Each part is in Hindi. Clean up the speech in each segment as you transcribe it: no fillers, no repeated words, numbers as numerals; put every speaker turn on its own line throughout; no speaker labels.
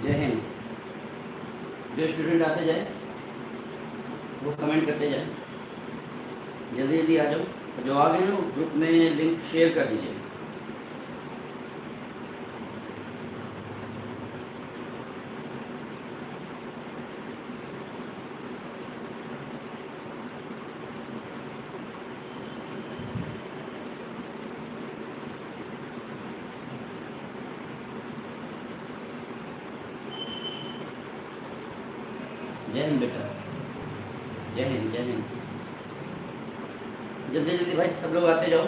जय हिंद। जो स्टूडेंट आते जाए वो कमेंट करते जाए, जल्दी जल्दी आ जाओ। जो आ गए हैं वो ग्रुप में लिंक शेयर कर दीजिए। जय हिंद बेटा, जय हिंद जय हिंद। जल्दी जल्दी भाई सब लोग आते जाओ।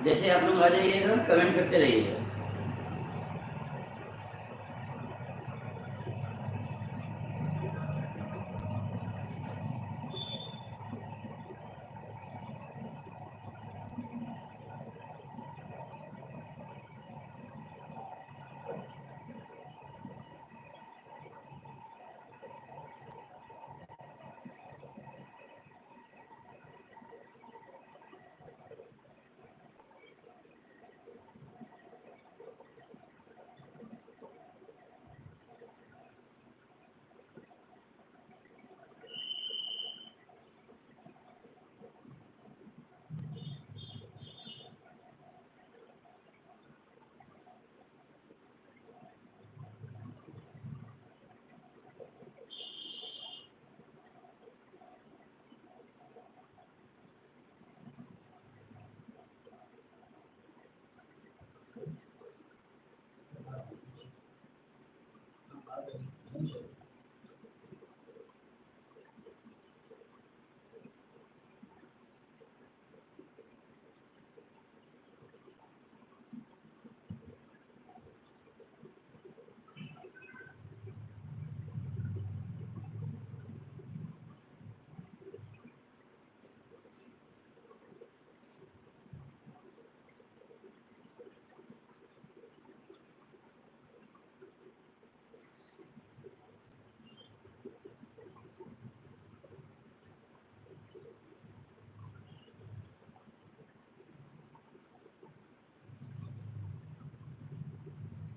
जैसे आप लोग आ जाइएगा कमेंट करते रहिएगा।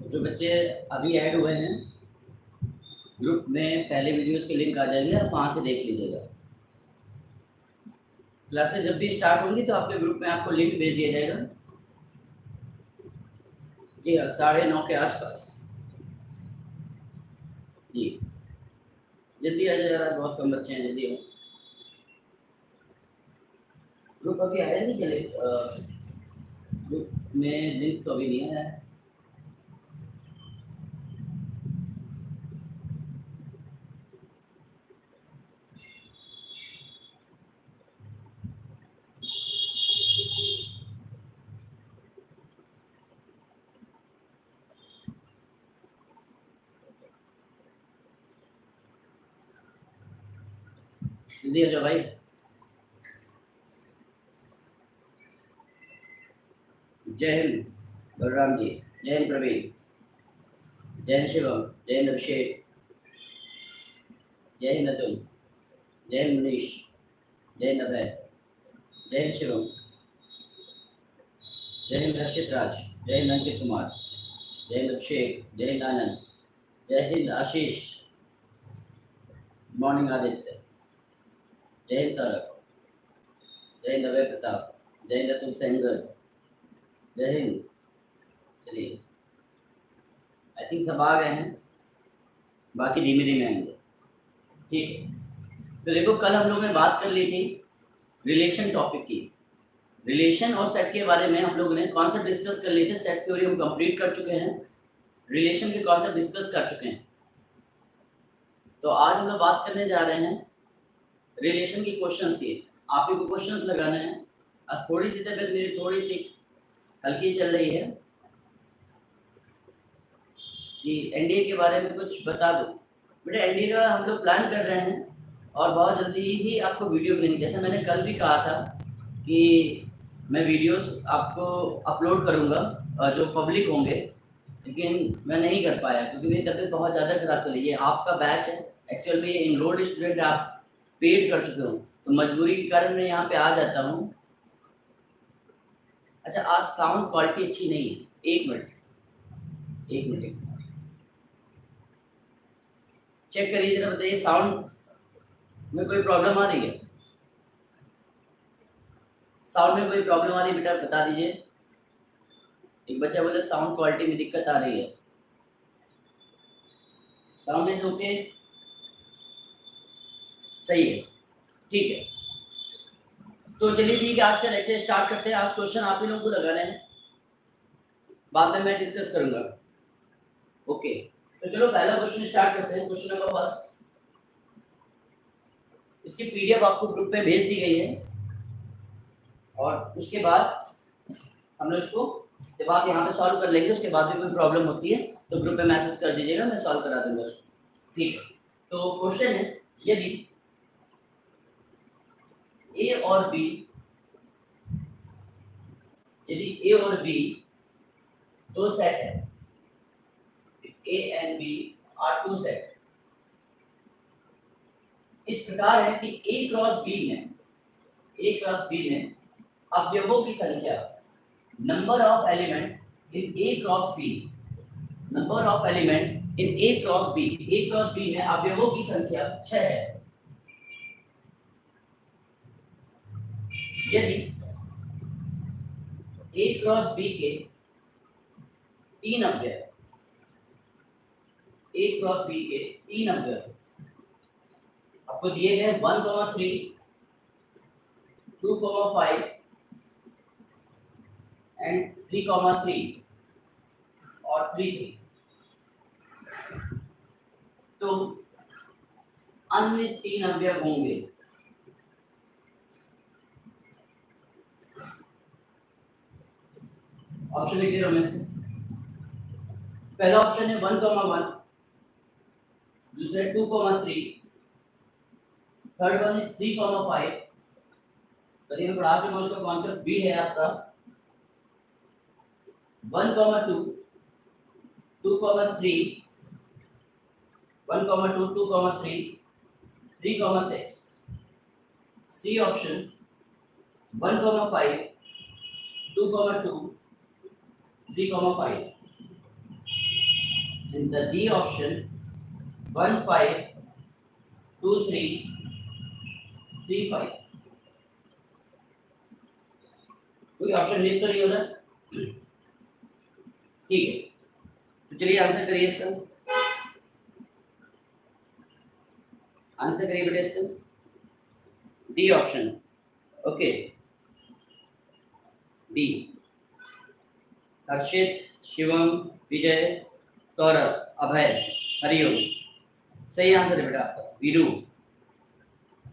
जो बच्चे अभी ऐड हुए हैं ग्रुप में, पहले वीडियोस के लिंक आ जाएंगे, आप वहाँ से देख लीजिएगा। क्लासेस जब भी स्टार्ट होंगी तो आपके ग्रुप में आपको लिंक भेज दिया जाएगा। जी हाँ, 9:30 के आसपास। जी जल्दी आ जाएगा, बहुत कम बच्चे हैं, जल्दी आओ। ग्रुप अभी आया नहीं क्या? ग्रुप में लिंक तो अभी नहीं आया है। जल्दी आ जाओ भाई। जय हिंद बलराम जी, जय हिंद प्रवीण, जय हिंद शिवम, जय हिंद अभिषेक, जय हिंद अतुल, जय हिंद मनीष, जय हिंद अभय, जय हिंद शिवम, जय हिंद हर्षित राज, जय हिंद अंकित कुमार, जय हिंद अभिषेक, जय हिंद आनंद, जय हिंद आशीष, मॉर्निंग आदित्य, जय हिंद सौरभ, जय हिंद अभय प्रताप, जय हिंद अतुल सेंगर, जय हिंद। चलिए, आई थिंक सब आ गए हैं, बाकी धीमे धीमे आएंगे। ठीक है, तो देखो कल हम लोग ने बात कर ली थी रिलेशन टॉपिक की। रिलेशन और सेट के बारे में हम लोग ने कॉन्सेप्ट डिस्कस कर लिए थे। सेट थ्योरी हम कंप्लीट कर चुके हैं, रिलेशन के कॉन्सेप्ट डिस्कस कर चुके हैं। तो आज हम लोग बात करने जा रहे हैं रिलेशन की क्वेश्चंस की। आप ही को क्वेश्चंस लगाने हैं। आज थोड़ी सी तबीयत मेरी थोड़ी सी हल्की चल रही है जी। एनडीए के बारे में कुछ बता दो बेटा। एनडीए का हम लोग प्लान कर रहे हैं और बहुत जल्दी ही आपको वीडियो मिलेंगे। जैसे मैंने कल भी कहा था कि मैं वीडियोस आपको अपलोड करूंगा जो पब्लिक होंगे, लेकिन मैं नहीं कर पाया क्योंकि मेरी तबीयत बहुत ज़्यादा खराब चल रही है। आपका बैच है, एक्चुअल में ये इनरोल्ड स्टूडेंट आप पेड कर चुके हो, तो मजबूरी के कारण मैं यहाँ पे आ जाता हूँ। अच्छा, आज साउंड क्वालिटी अच्छी नहीं है, एक मिनट चेक करिए जरा, बताइए साउंड में कोई प्रॉब्लम आ रही है? साउंड में कोई प्रॉब्लम आ रही है बेटा, बता दीजिए। एक बच्चा बोले साउंड क्वालिटी में दिक्कत आ रही है। साउंड इज ओके, सही है, ठीक है। तो चलिए ठीक है, आज का लेक्चर स्टार्ट करते हैं। आज क्वेश्चन आप ही लोगों को लगाने हैं, बाद में मैं डिस्कस करूंगा। ओके, तो चलो पहला क्वेश्चन स्टार्ट करते हैं। क्वेश्चन नंबर फर्स्ट, इसकी पीडीएफ आपको ग्रुप में भेज दी गई है, और उसके बाद हम लोग इसको जब आप यहाँ पे सॉल्व कर लेंगे, उसके बाद भी कोई प्रॉब्लम होती है तो ग्रुप में मैसेज कर दीजिएगा, मैं सॉल्व करा दूंगा उसको, ठीक है। तो क्वेश्चन है, यदि ए और बी दो सेट है, A and B are two set, इस प्रकार है कि ए क्रॉस बी में अवयवों की संख्या, number of element in A cross B में अवयवों की संख्या 6 है। यदि ए क्रॉस बी के तीन अवयव आपको दिए गए 1,3, 2,5 एंड 3,3 और 3,3, तो अन्य तीन अवयव होंगे। ऑप्शन लिख दे रहा हूं मैं इसको। पहला ऑप्शन है 1,1, दूसरा 2,3, थर्ड वन इज 3,5। कभी मैं पढ़ा चुका हूं, उसका कॉन्सेप्ट भी है आपका 1,2, 2,3, 1,2, 2,3, 3,6। C option 1,5, 2,2, 3,5, and the D option 1, 5, 2, 3, 3, 5। कोई ऑप्शन मिस तो नहीं हो रहा? ठीक है, तो चलिए आंसर करिए इसका। आंसर करिए बेटा इसका, D option. Okay, D. Harshit, Shivam, Vijay, Saurabh, Abhay, Hariom, सही आंसर है बेटा आपका, Veeru.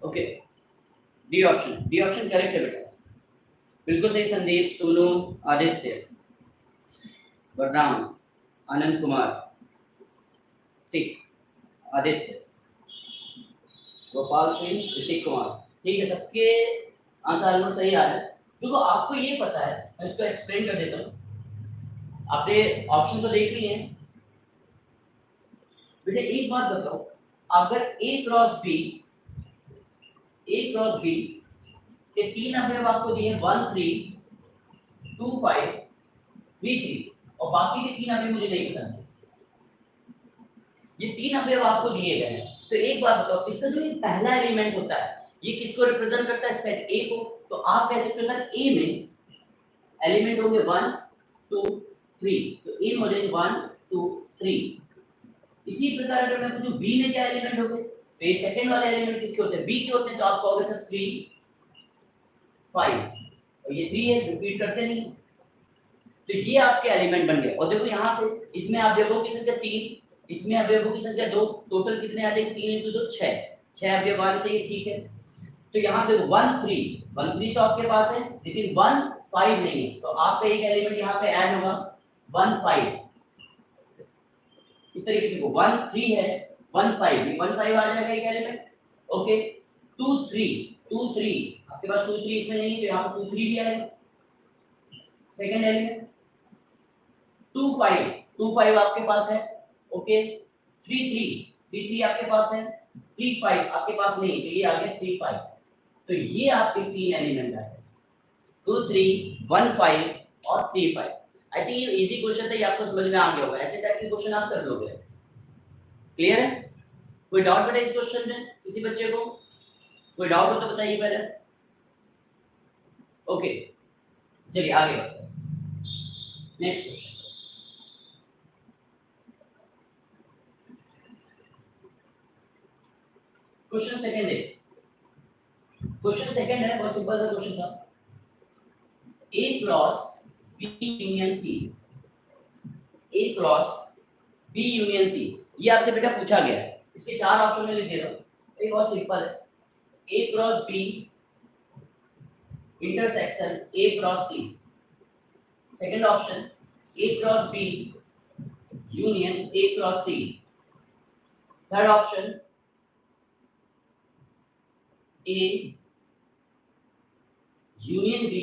Okay, D option correct है बेटा, बिल्कुल सही। संदीप, सोनू, आदित्य, वरदान, आनंद कुमार, ठीक, आदित्य, गोपाल सिंह, ऋतिक कुमार, ठीक है। सबके आंसर ऑलमोस्ट सही आ रहे हैं। देखो आपको ये पता है, मैं इसको एक्सप्लेन कर देता हूँ। आपने ऑप्शन तो देख लिए हैं बेटे, एक बात बताओ, अगर ए क्रॉस बी के तीन अवयव आपको दिए 1, 3, 2, 5, 3, 3, और बाकी के तीन अवयव मुझे नहीं पता, ये तीन अवयव आपको दिए गए हैं, तो एक बात बताओ, इसका जो ये पहला एलिमेंट होता है, ये किसको रिप्रेजेंट करता है? सेट ए को। तो आप कह सकते हो सर ए में एलिमेंट होंगे 1, 2, 3, तो ए में हो जाएंगे 1, 2, 3। इसी प्रकार अगर मैं पूछूं बी में क्या एलिमेंट होंगे, तो ये सेकंड वाले एलिमेंट किसके होते हैं? बी के होते हैं, तो आप कहोगे सर 3, 5, और ये 3 है, रिपीट करते नहीं, तो ये आपके एलिमेंट बन गए। और देखो यहाँ से इसमें अवयवों की संख्या 3, इसमें अवयवों की संख्या 2, टोटल कितने आ जाएंगे? 3 × 2 6 अवयव आने चाहिए, ठीक है। तो यहाँ देखो 1, 3 तो आपके पास है, लेकिन 1, 5 नहीं है, तो आपका एक एलिमेंट यहाँ पे ऐड होगा 1, 5। इस तरीके से 1, 3 है, 1, 5 आ जाएगा एक एलिमेंट। ओके, 2, 3 आपके पास 2, 3 इसमें नहीं है, तो यहाँ पर 2, 3 भी आएगा सेकंड एलिमेंट। 2, 5 आपके पास है। ओके, 3, 3 आपके पास है, 3, 5 आपके पास नहीं, तो ये आ गया 3, 5। तो ये आपके 3 एलिमेंट आए 2 3 1 5 और 3 5। आई थिंक ये इजी क्वेश्चन था, ये आपको समझ में आ गया होगा। ऐसे टाइप के क्वेश्चन आप कर लोगे। क्लियर है? कोई डाउट बेटा इस क्वेश्चन में किसी बच्चे को? कोई डाउट हो तो बताइए पहले। ओके चलिए आगे बढ़ते हैं। नेक्स्ट क्वेश्चन, क्वेश्चन सेकंड है। क्वेश्चन सेकंड है, बहुत सिंपल सा क्वेश्चन था। A cross B union C, A cross B union C, ये आपसे बेटा पूछा गया है। इसके 4 ऑप्शन में लिख दे रहा हूं। ये बहुत सिंपल है। A cross B intersection A cross C। Second option A cross B union A cross C। Third option A union B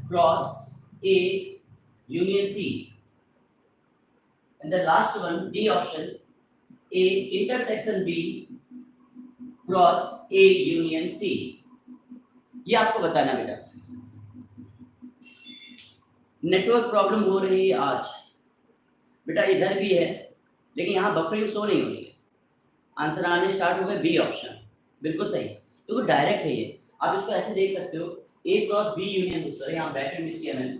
cross A union C, and the last one D option A intersection B cross A union C। ये आपको बताना बेटा। नेटवर्क प्रॉब्लम हो रही है आज बेटा, इधर भी है लेकिन यहाँ बफरिंग शो नहीं हो रही है। आंसर आने स्टार्ट हो गए बी ऑप्शन, बिल्कुल सही। तो डायरेक्ट है ये, आप इसको ऐसे देख सकते हो A cross B union C, sorry यहाँ ब्रैकेट मिस किया मैंने,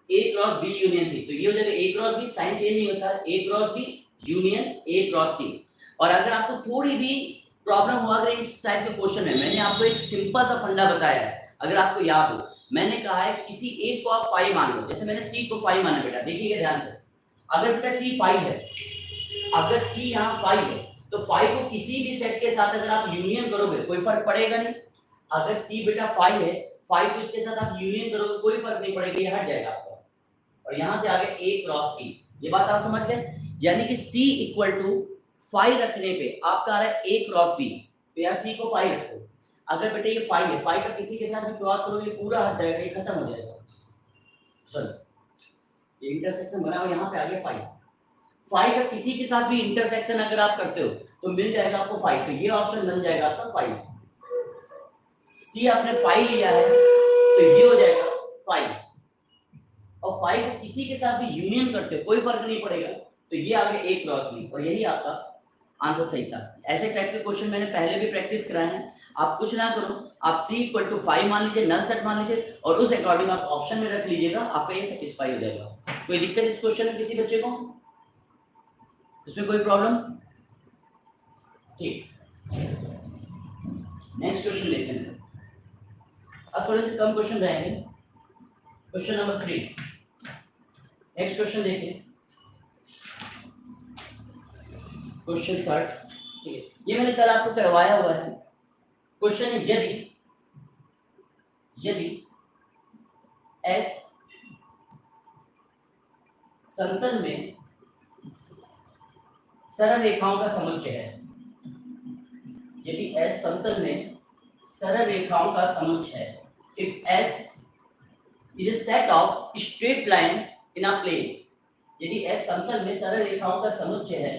A cross B union C। तो ये हो जाएगा A cross B, sign change नहीं होता, A cross B union A cross C। और अगर आपको थोड़ी भी प्रॉब्लम हुआ अगर इस टाइप के क्वेश्चन में, मैंने आपको एक सिंपल सा फंडा बताया है, अगर आपको याद हो, मैंने कहा है किसी एक को आप 5 मान लो। जैसे मैंने C को 5 माना बेटा, देखिएगा ध्यान से। अगर बेटा C 5 है, अगर C यहाँ 5 है तो 5 को किसी भी सेट के साथ अगर आप यूनियन करोगे कोई फर्क पड़ेगा नहीं। अगर C बेटा 5 है, 5 को इसके साथ आप यूनियन करोगे कोई फर्क नहीं पड़ेगा, ये हट जाएगा आपका। और यहां से आगे A क्रॉस B, ये बात आप समझ गए। यानी कि C इक्वल टू 5 रखने पे आपका आ रहा है A क्रॉस B, तो यहाँ C को 5 रखो। अगर बेटे ये 5 है, 5 का किसी के साथ भी क्रॉस करोगे पूरा हट जाएगा, ये खत्म हो जाएगा। चलो ये इंटरसेक्शन बना और यहाँ पे आ गया 5। 5 का किसी के साथ भी इंटरसेक्शन अगर आप करते हो तो मिल जाएगा आपको 5, तो ये ऑप्शन बन जाएगा आपका 5। C आपने 5 लिया है तो ये हो जाएगा 5, और 5 को किसी के साथ भी यूनियन करते हो कोई फर्क नहीं पड़ेगा, तो ये आ गया A क्रॉस B, और यही आपका आंसर सही था। ऐसे टाइप के क्वेश्चन मैंने पहले भी प्रैक्टिस कराए हैं। आप कुछ ना करो, आप C इक्वल टू 5 मान लीजिए, नल सेट मान लीजिए, और उस अकॉर्डिंग आप ऑप्शन में रख लीजिएगा, आपका ये सेटिस्फाई हो जाएगा। कोई दिक्कत इस क्वेश्चन में किसी बच्चे को? इसमें कोई प्रॉब्लम? ठीक, नेक्स्ट क्वेश्चन देखते हैं। अब थोड़े से कम क्वेश्चन रहेंगे। क्वेश्चन नंबर 3, नेक्स्ट क्वेश्चन देखिए, क्वेश्चन 3। ठीक है, ये मैंने कल आपको करवाया हुआ है। क्वेश्चन है यदि S समतल में सरल रेखाओं का समुच्चय है, यदि S समतल में सरल रेखाओं का समुच्चय है, if S is a set of straight line in a plane, यदि S समतल में सरल रेखाओं का समुच्चय है,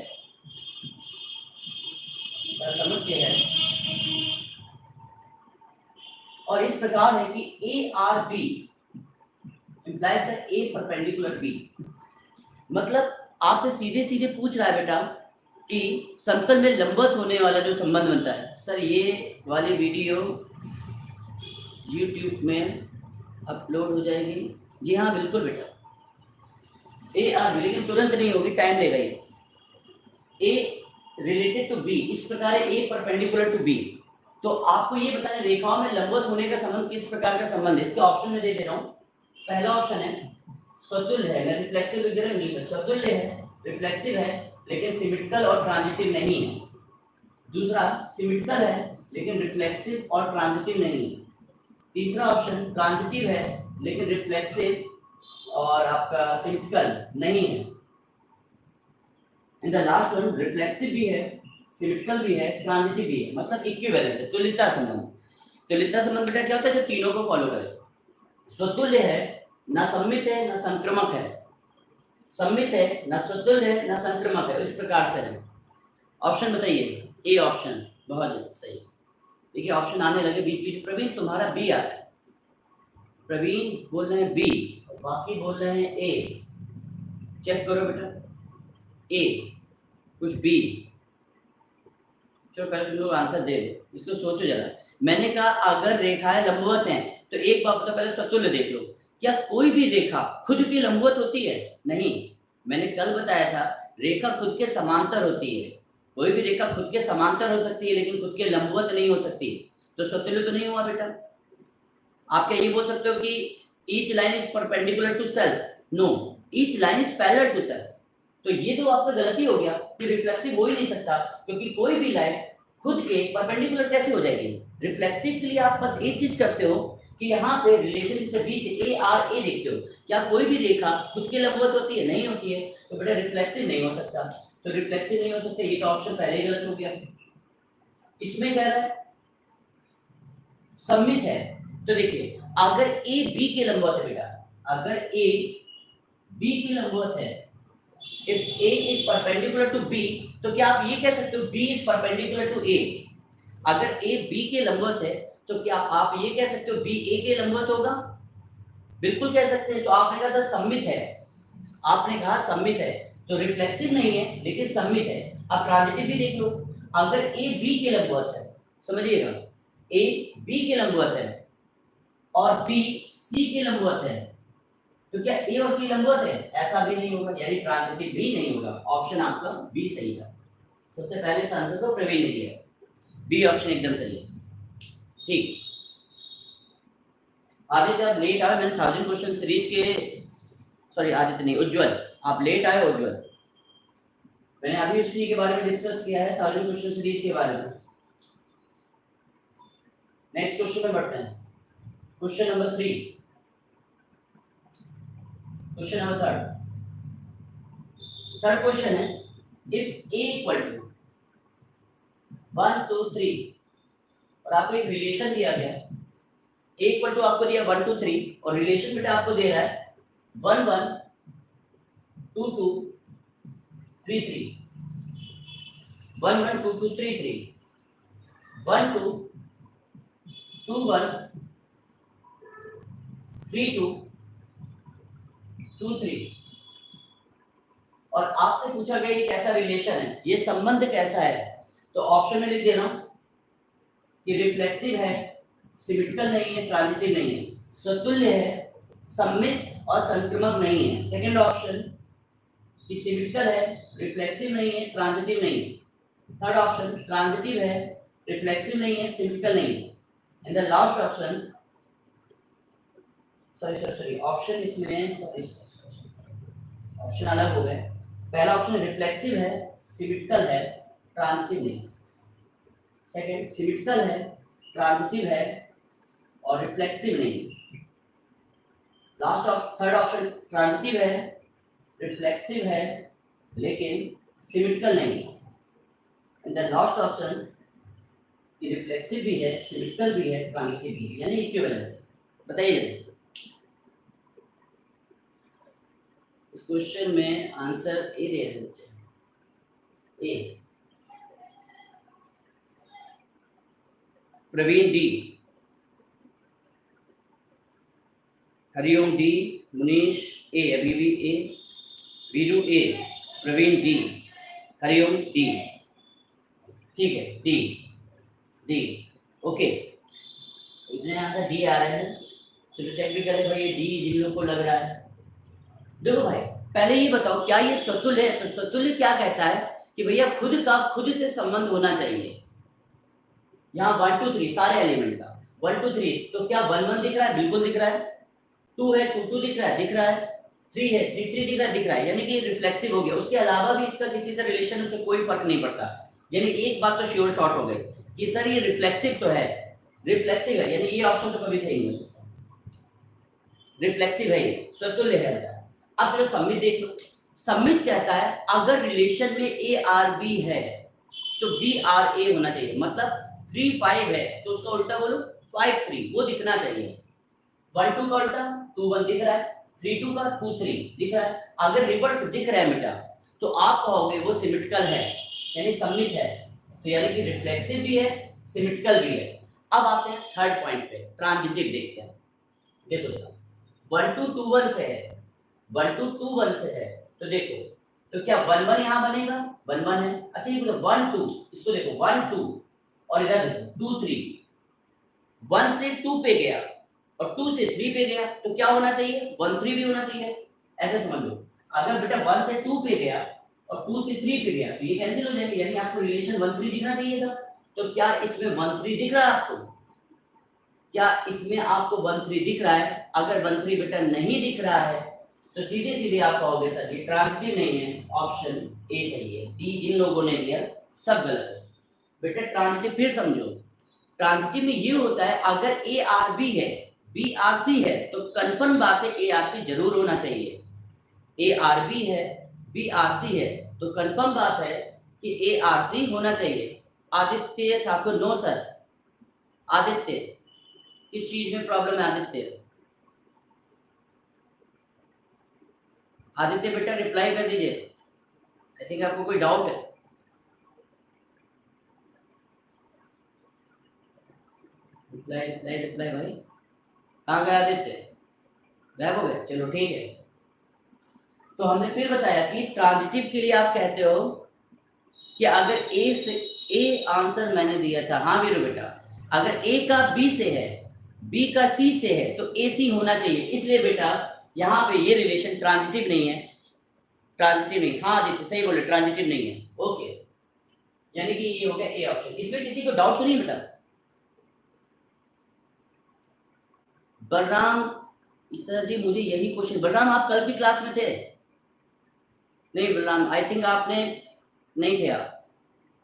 और इस प्रकार है कि ARB implies the A perpendicular B, मतलब आपसे सीधे सीधे पूछ रहा है बेटा कि समतल में लंबवत होने वाला जो संबंध बनता है। सर ये वाली वीडियो YouTube में अपलोड हो जाएगी? जी हाँ बिल्कुल बेटा, ARB, लेकिन तुरंत नहीं होगी, टाइम लेगा ये। A रिलेटेड टू B, इस प्रकार A परपेंडिकुलर टू B, तो आपको ये बताना रेखाओं में लंबवत होने का संबंध किस प्रकार का संबंध है। इसके ऑप्शन में दे दे रहा हूँ। पहला ऑप्शन है स्वतुल्य है, मैं रिफ्लेक्सिव लिख दे रहा हूं, स्वतुल्य है, रिफ्लेक्सिव है लेकिन सिमेट्रिकल और ट्रांजिटिव नहीं है। दूसरा सिमेट्रिकल है लेकिन रिफ्लेक्सिव और ट्रांजिटिव नहीं है। तीसरा ऑप्शन ट्रांजिटिव है लेकिन रिफ्लेक्सिव और आपका सिमेट्रिकल नहीं है। And the last one reflexive भी है, सिमेट्रिकल भी है, ट्रांजिटिव भी है, मतलब इक्विवेलेंस है, तुल्यता संबंध। तुल्यता संबंध का क्या होता है? जो तीनों को फॉलो करे। स्वतुल्य है, ना सममित है ना संक्रमक है, सममित है ना स्वतुल्य है ना संक्रमक है, इस प्रकार से है। ऑप्शन बताइए, ए ऑप्शन बहुत सही। देखिए ऑप्शन आने लगे बीच बीच। प्रवीण तुम्हारा बी आ रहा है, प्रवीण बोल रहे हैं बी, बाकी बोल रहे हैं ए। चेक करो बेटा, ए कुछ बी। चलो पहले तुम लोग आंसर दे दो, इसको सोचो जरा। मैंने कहा अगर रेखाएं लंबवत हैं तो एक बात तो पहले स्वतुल्य देख लो। क्या कोई भी रेखा खुद की लंबवत होती है? नहीं। मैंने कल बताया था रेखा खुद के समांतर होती है। कोई भी रेखा खुद के समांतर हो सकती है लेकिन खुद के लंबवत नहीं हो सकती, तो स्वतुल्य तो नहीं हुआ बेटा। आप क्या ये बोल सकते हो कि each line is perpendicular to self? No, each line is parallel to self. तो ये तो आपका गलती हो गया कि रिफ्लेक्सिव हो ही नहीं सकता, क्योंकि कोई भी लाइन खुद के परपेंडिकुलर कैसे हो जाएगी? रिफ्लेक्सिव के लिए आप बस एक चीज करते हो कि यहाँ पे रिलेशन जैसे बी से ए आर ए देखते हो। क्या कोई भी रेखा खुद के लंबवत होती है? नहीं होती है, तो बेटा रिफ्लेक्सिव नहीं हो सकता। तो रिफ्लेक्सिव नहीं हो सकता, ये तो ऑप्शन पहले ही गलत हो गया। इसमें कह रहा है सममित है, तो देखिए अगर ए बी के लंबवत है बेटा, अगर ए बी के लंबवत है, if A is perpendicular to B, तो क्या आप ये कह सकते हो B is perpendicular to A? अगर A B के लंबवत है तो क्या आप ये कह सकते हो B A के लंबवत होगा? बिल्कुल कह सकते हैं। तो आपने कहा सर सममित है, आपने कहा सममित है, तो रिफ्लेक्सिव नहीं है लेकिन सममित है। अब ट्रांजिटिव भी देख लो, अगर A B के लंबवत है, समझिएगा A B के लंबवत है और B C के लंबवत है, तो क्या ए और सी लंबवत है? ऐसा भी नहीं होगा, यानी ट्रांजिटिव भी नहीं होगा। ऑप्शन आपका बी सही था। सबसे पहले इस आंसर को प्रवीण ने दिया, बी ऑप्शन एकदम सही है। ठीक, आदित्य आप लेट आए, मैंने 1000 क्वेश्चन सीरीज के, सॉरी आदित्य नहीं, उज्जवल आप लेट आए। उज्जवल मैंने अभी उसी के बारे में डिस्कस किया है, 1000 क्वेश्चन सीरीज के बारे में। नेक्स्ट क्वेश्चन में बढ़ते हैं, question number 3। Question number third question है, इफ a इक्वल टू 1 2 3 और आपको एक रिलेशन दिया गया, a इक्वल टू आपको दिया 1 2 3 और रिलेशन बेटा आपको दे रहा है 1 1 2 2 3 3, 1 1 2 2 3 3, 1 2 2 1 3 2 2 3, और आपसे पूछा गया ये कैसा रिलेशन है, ये संबंध कैसा है? तो ऑप्शन में लिख दे रहा हूं कि रिफ्लेक्सिव है, सिमेट्रिकल नहीं है, ट्रांजिटिव नहीं है, स्वतुल्य है, सममित और संक्रमक नहीं है। सेकंड ऑप्शन कि सिमेट्रिकल है, रिफ्लेक्सिव नहीं है, ट्रांजिटिव नहीं है। थर्ड ऑप्शन ट्रांजिटिव है, रिफ्लेक्सिव नहीं है, सिमेट्रिकल नहीं है। And the last option, sorry option इसमें ऑप्शन अलग हो गए। पहला ऑप्शन रिफ्लेक्सिव है, सिमेट्रिकल है, ट्रांजिटिव नहीं। सेकंड सिमेट्रिकल है, ट्रांजिटिव है और रिफ्लेक्सिव नहीं। लास्ट थर्ड ऑप्शन ट्रांजिटिव है, रिफ्लेक्सिव है लेकिन सिमेट्रिकल नहीं। एंड द लास्ट ऑप्शन कि रिफ्लेक्सिव भी है, सिमेट्रिकल भी है, ट्रांजिटिव भी है, यानी इक्विवेलेंस। बताइए जल्दी। इस क्वेश्चन में आंसर ए दे रहे बच्चे, ए। प्रवीण डी, हरिओम डी, मुनीश ए, अभी भी ए, वीरू ए, प्रवीण डी, हरिओम डी। ठीक है, डी डी ओके, इतने आंसर डी आ रहे हैं। चलो चेक भी करें भाई, डी जिन लोगों को लग रहा है। देखो भाई पहले ये बताओ क्या ये स्वतुल्य है? तो स्वतुल्य क्या कहता है कि भैया खुद का खुद से संबंध होना चाहिए। यहाँ 1 2 3 सारे एलिमेंट का 1 2 3, तो क्या 1 1 दिख रहा है? बिल्कुल दिख रहा है। 2 है 2 2 दिख रहा है, दिख रहा है। 3 है 3 3 दिख रहा है, दिख रहा है, यानी कि रिफ्लेक्सिव हो गया। उसके अलावा भी इसका किसी से रिलेशन उससे कोई फर्क नहीं पड़ता। यानी एक बात तो श्योर शॉर्ट हो गई कि सर ये रिफ्लेक्सिव तो है, रिफ्लेक्सिव है, यानी ये ऑप्शन तो कभी सही नहीं हो सकता। रिफ्लेक्सिव है, ये स्वतुल्य है। अब चलो सममित देख लो। सममित कहता है अगर रिलेशन में ए आर बी है तो बी आर ए होना चाहिए। मतलब 3 5 है तो उसका उल्टा बोलो 5 3, वो दिखना चाहिए। 1 2 का उल्टा 2 1 दिख रहा है, 3 2 का 2 3 दिख रहा है। अगर रिवर्स दिख रहा है बेटा तो आप कहोगे वो सिमेट्रिकल है, यानी सममित है। तो यानी कि रिफ्लेक्सिव भी है, सिमेट्रिकल भी है। अब आते हैं थर्ड पॉइंट पे, ट्रांजिटिव देखते हैं। देखो 1 2 2 1 से है, 1 2 2 1 से है, तो देखो तो क्या 1 1 यहाँ बनेगा, 1 1 है। अच्छा ये बोलो 1 2, इसको देखो 1 2 और इधर 2 3, 1 से 2 पे गया और 2 से 3 पे गया, तो क्या होना चाहिए, 1 3 भी होना चाहिए। ऐसे समझ लो, अगर बेटा 1 से 2 पे गया और 2 से 3 पे गया तो ये कैंसिल हो जाएगा, यानी आपको रिलेशन 1 3 दिखना चाहिए था। तो क्या इसमें 1 3 दिख रहा है आपको, क्या इसमें आपको 1 3 दिख रहा है? अगर 1 3 बेटा नहीं दिख रहा है तो सीधे सीधे आप कहोगे सर ये ट्रांजिटिव नहीं है, ऑप्शन ए सही है। डी जिन लोगों ने दिया सब गलत है। बेटा ट्रांजिटिव फिर समझो, ट्रांजिटिव में ये होता है अगर ए आर बी है, बी आर सी है, तो कंफर्म बात है ए आर सी जरूर होना चाहिए। ए आर बी है, बी आर सी है, तो कंफर्म बात है कि ए आर सी होना चाहिए। Aditya Thakur no sir. आदित्य किस चीज में प्रॉब्लम है आदित्य? आदित्य बेटा रिप्लाई कर दीजिए, आई थिंक आपको कोई डाउट है। रिप्लाई रिप्लाई रिप्लाई भाई, कहाँ गया आदित्य? गायब हो गए, चलो ठीक है। तो हमने फिर बताया कि ट्रांजिटिव के लिए आप कहते हो कि अगर ए से, ए आंसर मैंने दिया था, हाँ वीरू बेटा, अगर ए का बी से है, बी का सी से है, तो ए सी होना चाहिए। इसलिए बेटा यहाँ पे ये रिलेशन ट्रांजिटिव नहीं है, ट्रांजिटिव नहीं। हाँ आदित्य सही बोले, ट्रांजिटिव नहीं है। ओके, यानी कि ये हो गया ए ऑप्शन। इसमें किसी को डाउट तो नहीं बेटा? बलराम सर जी मुझे यही क्वेश्चन, बलराम आप कल की क्लास में थे? नहीं बलराम, आई थिंक आपने नहीं थे आप,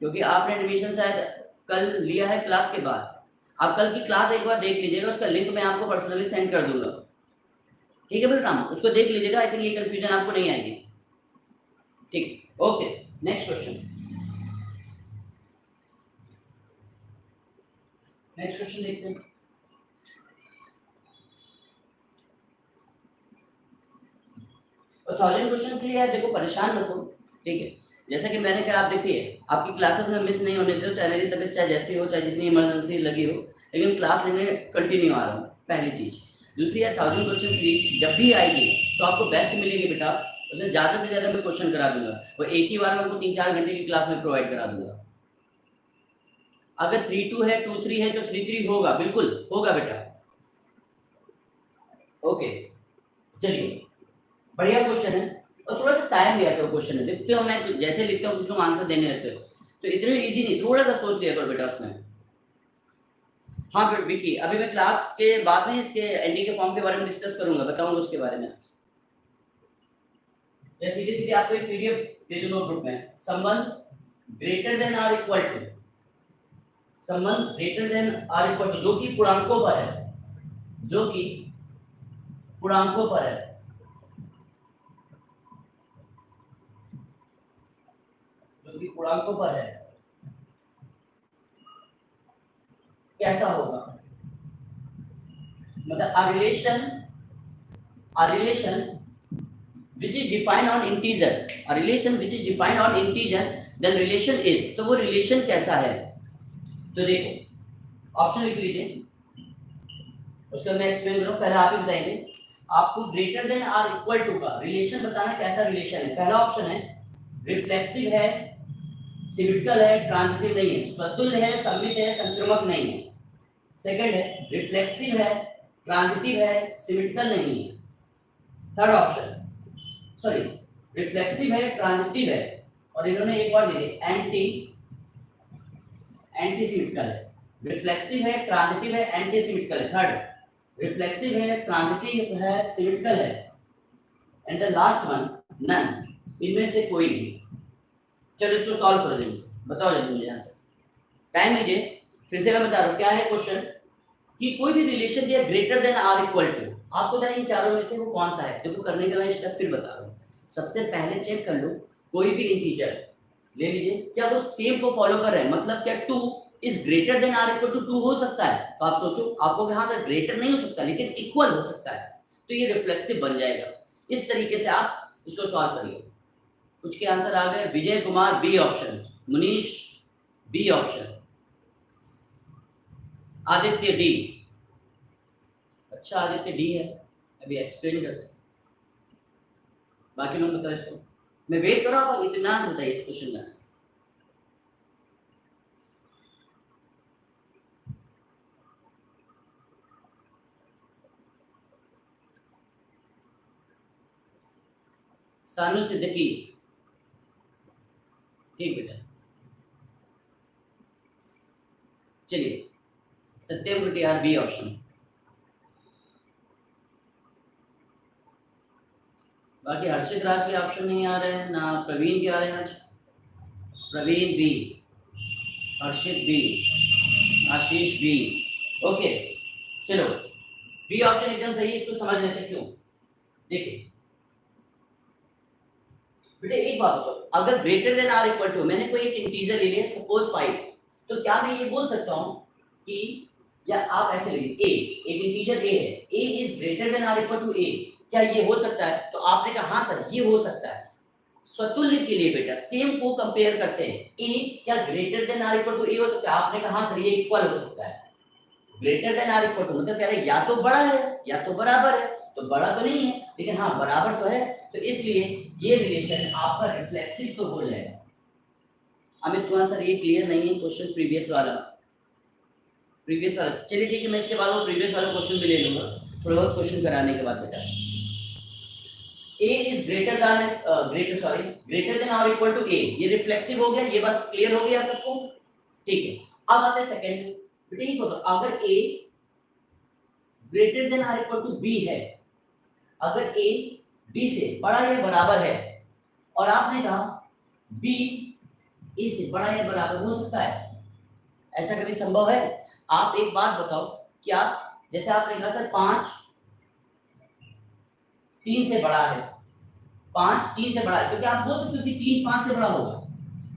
क्योंकि आपने एडमिशन शायद कल लिया है क्लास के बाद। आप कल की क्लास एक बार देख लीजिएगा, उसका लिंक मैं आपको पर्सनली सेंड कर दूंगा, ठीक है बलराम? उसको देख लीजिएगा, आई थिंक ये कंफ्यूजन आपको नहीं आएगी। ठीक, okay next question. Next question देखते हैं। तो 1000 क्वेश्चन के लिए देखो परेशान मत हो, ठीक है? जैसा कि मैंने कहा, आप देखिए आपकी क्लासेस में मिस नहीं होने दो, चाहे मेरी तबीयत चाहे जैसी हो, चाहे जितनी इमरजेंसी लगी हो, लेकिन क्लास लेने कंटिन्यू आ रहा हूँ, पहली चीज। दूसरी है 1000 क्वेश्चन सीरीज जब भी आएगी तो आपको बेस्ट मिलेगी बेटा, उसमें ज्यादा से ज्यादा मैं क्वेश्चन करा दूंगा, वो एक ही बार में आपको 3-4 घंटे की क्लास में प्रोवाइड करा दूंगा। अगर 3-2 है, 2-3 है, तो 3-3 होगा, बिल्कुल होगा बेटा। ओके चलिए, बढ़िया क्वेश्चन है और थोड़ा सा टाइम लिया करो क्वेश्चन में। देखते हो मैं जैसे लिखता हूँ कुछ लोग आंसर देने लगते हो, तो इतने इजी नहीं, थोड़ा सा सोच लिया करो बेटा उसमें। हाँ विकी, अभी मैं क्लास के बाद में इसके एनडी के फॉर्म के बारे में डिस्कस करूंगा, बताऊंगा उसके बारे में। या सीधे सीधे आपको एक पीडीएफ दे दूंगा ग्रुप में, संबंध greater than are equal to, संबंध greater than are equal to जो कि पूर्णांकों पर है, जो कि पूर्णांकों पर है, जो कि पूर्णांकों पर है, कैसा होगा? मतलब a relation which is defined on integer, a relation which is defined on integer, then relation is, तो वो relation कैसा है? तो देखो ऑप्शन लिख लीजिए, उसका मैं एक्सप्लेन करूँ, पहले आप ही बताएंगे। आपको greater than are equal to का रिलेशन बताना, कैसा रिलेशन है? पहला ऑप्शन है रिफ्लेक्सिव है, सिमेट्रिकल है, ट्रांजिटिव नहीं है, स्वतुल्य है, सममित है, संक्रमक नहीं है। सेकंड है रिफ्लेक्सिव है, ट्रांजिटिव है, सिमेट्रिकल नहीं है। थर्ड ऑप्शन सॉरी रिफ्लेक्सिव है, ट्रांजिटिव है, और इन्होंने एक बार लिखे एंटी सिमेट्रिकल है। रिफ्लेक्सिव है, ट्रांजिटिव है, एंटी सिमेट्रिकल है। थर्ड रिफ्लेक्सिव है, ट्रांजिटिव है, सिमेट्रिकल है, and the last one none, इनमें से कोई नहीं। चलो इसको सॉल्व कर देंगे, बताओ जल्दी मुझे आंसर, टाइम लीजिए। फिर से मैं बता रहा हूँ क्या है क्वेश्चन, कि कोई भी रिलेशन दिया greater than are equal to, आपको बताइए इन चारों में से वो कौन सा है। देखो करने का मैं स्टेप फिर बता रहा हूँ। सबसे पहले चेक कर लो, कोई भी इंटीजर ले लीजिए, क्या वो सेम को फॉलो कर रहे हैं, मतलब क्या 2 is greater than are equal to 2 हो सकता है? तो आप सोचो, आपको कहाँ से ग्रेटर नहीं हो सकता लेकिन इक्वल हो सकता है, तो ये रिफ्लेक्सिव बन जाएगा। इस तरीके से आप इसको सॉल्व करिए। कुछ के आंसर आ गए, Vijay Kumar B option, Munish B option, Aditya D. अच्छा आदित्य डी है, अभी एक्सप्लेन करते हैं, बाकी लोग बताओ इसको। मैं वेट करो, आप इतना से बताइए इस क्वेश्चन का। सानू सिद्दीकी, ठीक बेटा। चलिए सत्यम कटियार बी ऑप्शन। बाकी हर्षित राज के ऑप्शन नहीं आ रहे हैं, ना प्रवीण के आ रहे हैं आज। प्रवीण बी, हर्षित बी, आशीष बी। ओके चलो बी ऑप्शन एकदम सही है, इसको समझ लेते हैं क्यों। देखिए बेटे एक बात बताओ, अगर greater than are equal to, मैंने कोई एक इंटीजर ले लिया सपोज 5, तो क्या मैं ये बोल सकता हूँ कि, या आप ऐसे लीजिए a, एक इंटीजर a है, a is greater than are equal to a, क्या ये हो सकता है? तो आपने कहा हाँ सर ये हो सकता है। स्वतुल्य के लिए बेटा सेम को कंपेयर करते हैं, a क्या greater than are equal to a हो सकता है? आपने कहा हाँ सर ये इक्वल हो सकता है। Greater than are equal to मतलब कह रहे या तो बड़ा है या तो बराबर है, तो बड़ा तो नहीं है लेकिन हाँ बराबर तो है, तो इसलिए ये रिलेशन आपका रिफ्लेक्सिव तो हो जाएगा। अमित थोड़ा सर ये क्लियर नहीं है क्वेश्चन प्रीवियस वाला, चलिए ठीक है, मैं इसके बाद वो प्रीवियस वाला क्वेश्चन भी ले लूंगा थोड़ा बहुत क्वेश्चन कराने के बाद बेटा। a इज ग्रेटर देन और इक्वल टू a, ये रिफ्लेक्सिव हो गया, ये बात क्लियर हो गया सबको, ठीक है। अब आते हैं सेकंड, बेटा ये बताओ अगर a ग्रेटर देन और इक्वल टू b है, अगर a b से बड़ा या बराबर है, और आपने कहा b a से बड़ा या बराबर हो सकता है, ऐसा कभी संभव है? आप एक बात बताओ, क्या जैसे आपने कहा सर 5 3 से बड़ा है, 5 3 से बड़ा है, तो क्या आप बोल सकते हो कि 3 5 से बड़ा होगा?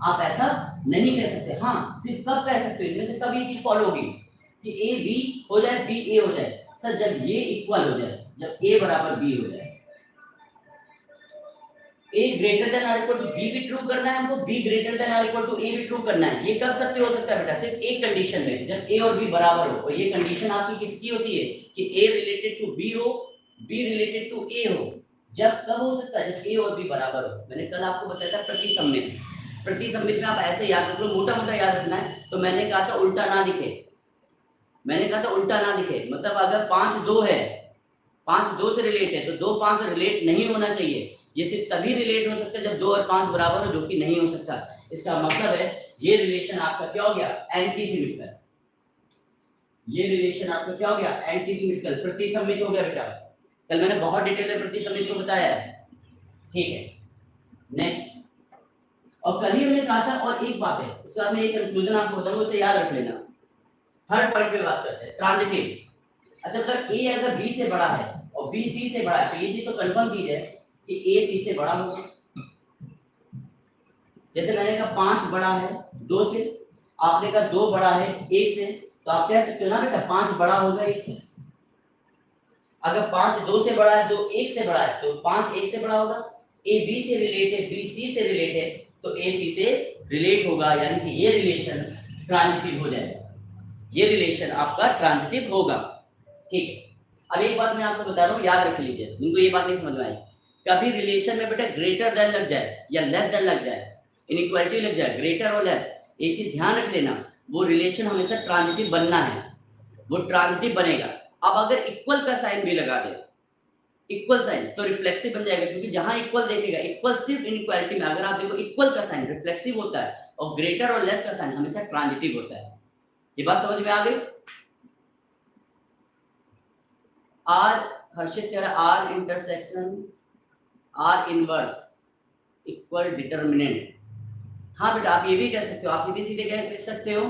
आप ऐसा नहीं कह सकते। हाँ सिर्फ कब कह सकते हो, इनमें से कब ये चीज फॉलो होगी कि a b हो जाए b a हो जाए? सर जब ये इक्वल हो जाए, जब a बराबर b हो जाए। a ग्रेटर देन और इक्वल टू b भी ट्रू करना है हमको, b ग्रेटर देन और इक्वल टू a भी ट्रू करना है। ये कब सत्य हो सकता है बेटा? सिर्फ एक कंडीशन में, जब a और b बराबर हो, और ये कंडीशन आपकी किसकी होती है कि a रिलेटेड टू b हो, b रिलेटेड टू a हो। जब कब हो सकता है? जब a और b बराबर हो। मैंने कल आपको बताया था प्रतिसम्मित, प्रतिसम्मित में आप ऐसे याद रख लो, मोटा मोटा याद रखना है। तो मैंने कहा था उल्टा ना दिखे, मैंने कहा था उल्टा ना दिखे, मतलब अगर 5 2 है, 5 2 से रिलेट है, तो 2 5 से रिलेट नहीं होना चाहिए। ये सिर्फ तभी रिलेट हो सकता है जब 2 और 5 बराबर हो, जो कि नहीं हो सकता। इसका मतलब है ये रिलेशन आपका क्या हो गया? Anti symmetrical. ये रिलेशन आपका क्या हो गया? एंटी सिमेट्रिकल, प्रतिसम्मित हो गया बेटा। कल मैंने बहुत डिटेल में प्रतिसम्मित को बताया है, ठीक है। नेक्स्ट, और कल ही हमने कहा था, और एक बात है इसके बाद में एक कंक्लूजन आपको बताऊंगा, उसे याद रख लेना। थर्ड पॉइंट पे बात करते हैं, ट्रांजिटिव। अच्छा तक a अगर b से बड़ा है और b c से बड़ा है, तो ये चीज तो कंफर्म चीज है कि a c से बड़ा होगा। जैसे मैंने कहा 5 बड़ा है 2 से, आपने कहा 2 बड़ा है 1 से, तो आप कह सकते हो ना बेटा 5 बड़ा होगा 1 से। अगर 5 2 से बड़ा है, 2 1 से बड़ा है, तो 5 1 से बड़ा होगा। a b से रिलेट है, b c से रिलेट है, तो a c से रिलेट होगा, यानी कि ये रिलेशन ट्रांजिटिव हो जाएगा, ये रिलेशन आपका ट्रांजिटिव होगा, ठीक है। अब एक बात मैं आपको बता रहा हूँ, याद रख लीजिए जिनको ये बात नहीं समझ में आई। कभी रिलेशन में बेटा ग्रेटर देन लग जाए या लेस देन लग जाए, इनइक्वालिटी लग जाए, ग्रेटर और लेस, एक चीज ध्यान रख लेना, वो रिलेशन हमेशा ट्रांजिटिव बनना है, वो ट्रांजिटिव बनेगा। अब अगर इक्वल का साइन भी लगा दे, इक्वल साइन, तो रिफ्लेक्सिव बन जाएगा, क्योंकि जहां इक्वल देखेगा, इक्वल सिर्फ इनइक्वालिटी में अगर आप देखो इक्वल का साइन रिफ्लेक्सिव होता है, और ग्रेटर और लेस का साइन हमेशा ट्रांजिटिव होता है। ये बात समझ में आ गई? आर, हर्षित कह रहा R intersection R inverse equal determinant. हाँ बेटा आप ये भी कह सकते हो, आप सीधे सीधे कह सकते हो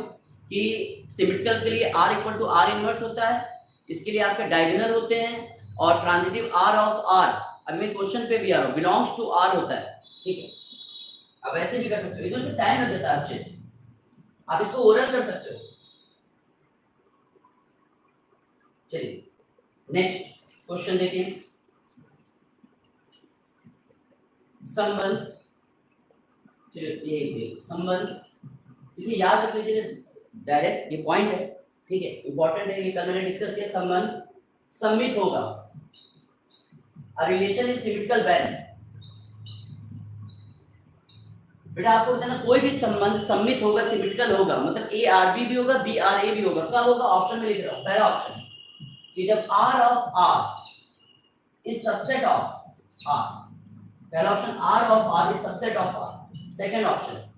कि सिमेट्रिकल के लिए R equal to R inverse होता है, इसके लिए आपके डायगोनल होते हैं, और ट्रांजिटिव आर ऑफ आर, अब मैं क्वेश्चन पे भी आ रहा हूँ, बिलोंग्स टू आर होता है, ठीक है। आप ऐसे भी कर सकते हो, इसमें टाइम लग जाता है हर्षित, आप इसको ओरल कर सकते हो। चलिए नेक्स्ट क्वेश्चन देखिए, संबंध, चलिए ये संबंध इसे याद रख लीजिए डायरेक्ट, ये पॉइंट है, ठीक है, इंपॉर्टेंट है, ये कल मैंने डिस्कस किया। संबंध सममित होगा, a relation is symmetrical when, बेटा आपको बताना कोई भी संबंध सममित होगा, सिमेट्रिकल होगा, मतलब ए आर बी भी होगा, बी आर ए भी होगा। कब होगा? ऑप्शन में लिख रहा हूं, पहला ऑप्शन कि जब R of R is subset of R, पहला option R of R is subset of R. Second option